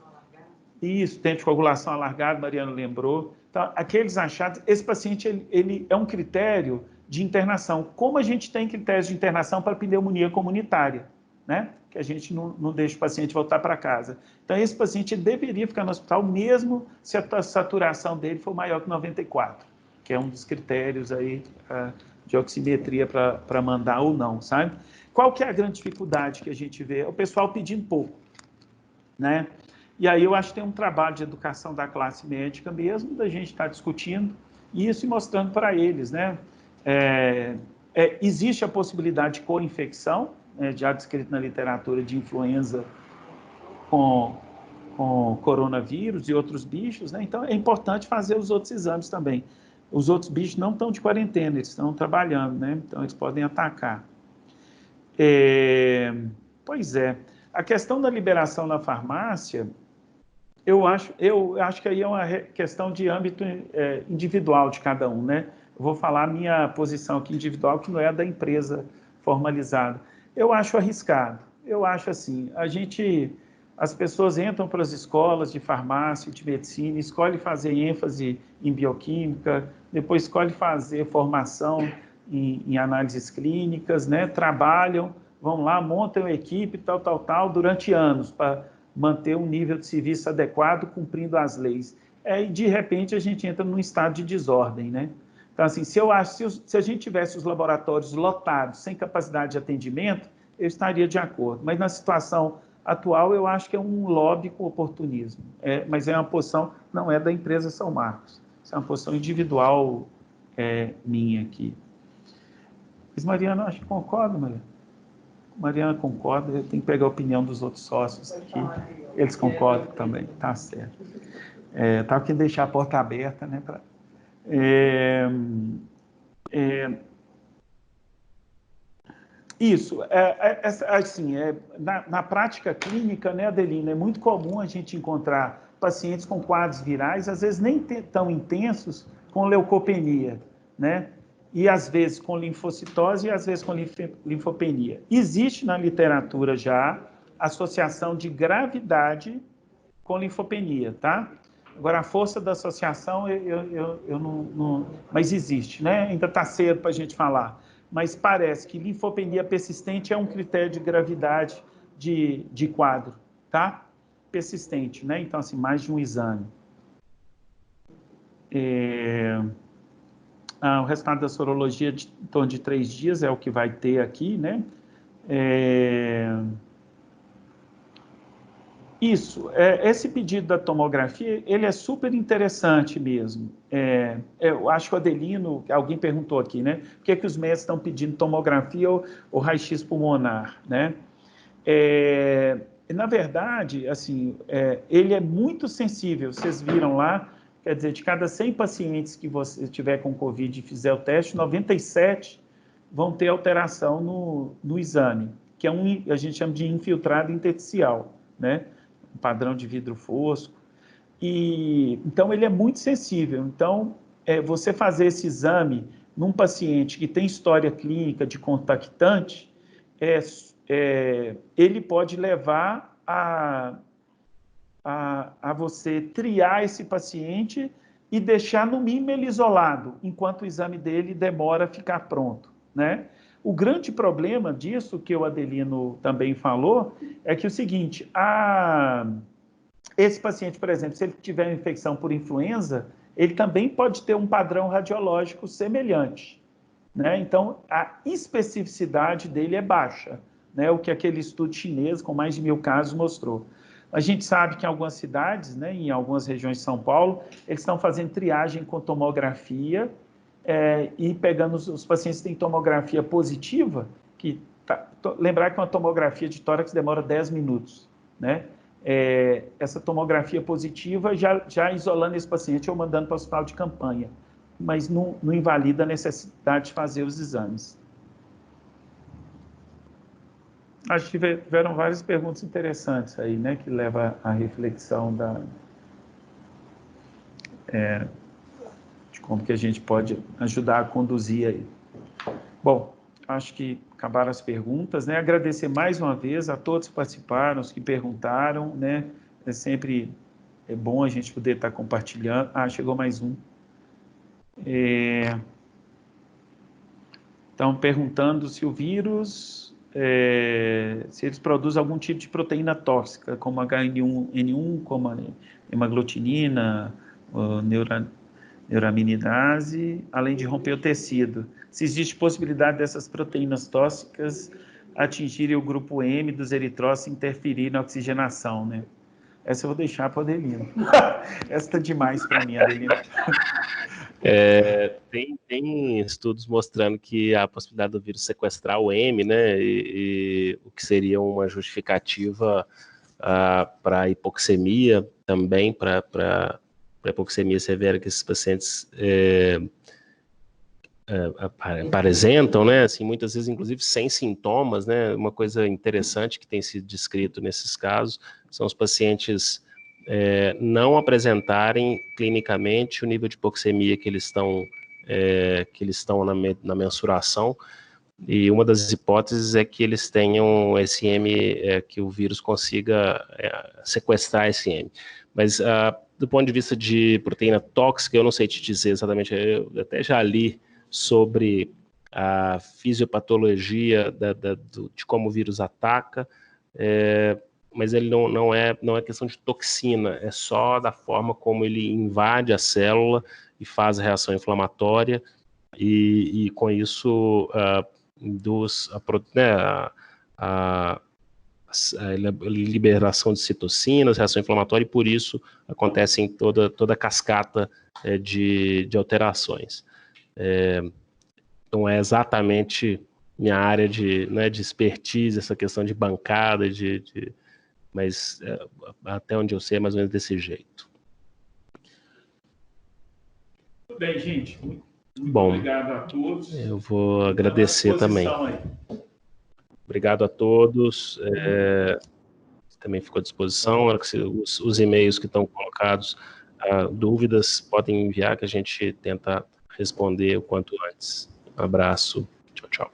Isso, tempo de coagulação alargado, Mariana lembrou. Então, aqueles achados, esse paciente ele é um critério de internação, como a gente tem critérios de internação para pneumonia comunitária, né? Que a gente não deixa o paciente voltar para casa. Então, esse paciente deveria ficar no hospital mesmo se a saturação dele for maior que 94, que é um dos critérios aí de oximetria para mandar ou não, sabe? Qual que é a grande dificuldade que a gente vê? É o pessoal pedindo pouco, né? E aí eu acho que tem um trabalho de educação da classe médica mesmo, da gente estar discutindo isso e mostrando para eles, né? Existe a possibilidade de co-infecção, já descrito na literatura, de influenza com coronavírus e outros bichos, né? Então é importante fazer os outros exames também. Os outros bichos não estão de quarentena, eles estão trabalhando, né? Então eles podem atacar. Pois é, a questão da liberação na farmácia, eu acho que aí é uma questão de âmbito individual de cada um, né? Eu vou falar a minha posição aqui individual, que não é a da empresa formalizada. Eu acho arriscado. Eu acho assim, as pessoas entram para as escolas de farmácia, de medicina, escolhem fazer ênfase em bioquímica, depois escolhem fazer formação em análises clínicas, né? Trabalham, vão lá, montam uma equipe, tal, durante anos, para manter um nível de serviço adequado, cumprindo as leis. E, de repente, a gente entra num estado de desordem, né? Então, assim, se a gente tivesse os laboratórios lotados, sem capacidade de atendimento, eu estaria de acordo. Mas, na situação atual, eu acho que é um lobby com oportunismo. Mas é uma posição, não é da empresa São Marcos. Isso é uma posição individual minha aqui. Mas, Mariana, acho que concorda, Mariana? Mariana concorda, eu tenho que pegar a opinião dos outros sócios aqui. Eles concordam também, tá certo. Estava querendo deixar a porta aberta, né? Isso, assim, na prática clínica, né, Adelina, é muito comum a gente encontrar pacientes com quadros virais, às vezes nem tão intensos, com leucopenia, né? E às vezes com linfocitose e às vezes com linfopenia. Existe na literatura já associação de gravidade com linfopenia, tá? Agora, a força da associação, eu não... Mas existe, né? Ainda está cedo para a gente falar. Mas parece que linfopenia persistente é um critério de gravidade de quadro, tá? Persistente, né? Então, assim, mais de um exame. O resultado da sorologia em torno de 3 dias é o que vai ter aqui, né? Isso, esse pedido da tomografia, ele é super interessante mesmo. Eu acho que o Adelino, alguém perguntou aqui, né? Por que que os médicos estão pedindo tomografia ou raio-x pulmonar, né? Na verdade, assim, ele é muito sensível, vocês viram lá, quer dizer, de cada 100 pacientes que você tiver com Covid e fizer o teste, 97 vão ter alteração no exame, que a gente chama de infiltrado intersticial, né? Um padrão de vidro fosco. Então, ele é muito sensível. Então, você fazer esse exame num paciente que tem história clínica de contactante, ele pode levar a você triar esse paciente e deixar, no mínimo, ele isolado, enquanto o exame dele demora a ficar pronto, né? O grande problema disso, que o Adelino também falou, é que o seguinte, esse paciente, por exemplo, se ele tiver uma infecção por influenza, ele também pode ter um padrão radiológico semelhante, né? Então, a especificidade dele é baixa, né? O que aquele estudo chinês com mais de 1000 casos mostrou. A gente sabe que em algumas cidades, né, em algumas regiões de São Paulo, eles estão fazendo triagem com tomografia e pegando os pacientes que têm tomografia positiva, lembrar que uma tomografia de tórax demora 10 minutos, né? Essa tomografia positiva já isolando esse paciente ou mandando para o hospital de campanha, mas não invalida a necessidade de fazer os exames. Acho que tiveram várias perguntas interessantes aí, né, que leva à reflexão de como que a gente pode ajudar a conduzir aí. Bom, acho que acabaram as perguntas, né? Agradecer mais uma vez a todos que participaram, os que perguntaram, né? Sempre bom a gente poder estar compartilhando. Chegou mais um. Então, perguntando se o vírus, se eles produzem algum tipo de proteína tóxica, como H1N1, como a hemaglutinina, neuraminidase, além de romper o tecido. Se existe possibilidade dessas proteínas tóxicas atingirem o grupo M dos eritrócitos e interferir na oxigenação, né? Essa eu vou deixar para o Adelino. Essa está demais para mim, Adelino. Tem estudos mostrando que a possibilidade do vírus sequestrar o M, né, e o que seria uma justificativa para hipoxemia, também para hipoxemia severa que esses pacientes apresentam, né, assim, muitas vezes, inclusive, sem sintomas, né, uma coisa interessante que tem sido descrito nesses casos são os pacientes não apresentarem clinicamente o nível de hipoxemia que eles estão na mensuração, e uma das hipóteses é que eles tenham esse M, que o vírus consiga sequestrar esse M. Mas, do ponto de vista de proteína tóxica, eu não sei te dizer exatamente, eu até já li sobre a fisiopatologia de como o vírus ataca, mas ele não é questão de toxina, é só da forma como ele invade a célula e faz a reação inflamatória, e com isso induz a liberação de citocinas, reação inflamatória, e por isso acontecem toda a cascata de alterações. Não é exatamente minha área de expertise, essa questão de bancada, mas até onde eu sei é mais ou menos desse jeito. Muito bem, gente. Muito bom, obrigado a todos. Eu vou agradecer também. Aí. Obrigado a todos. Também ficou à disposição. Os e-mails que estão colocados, dúvidas, podem enviar que a gente tenta responder o quanto antes. Um abraço. Tchau, tchau.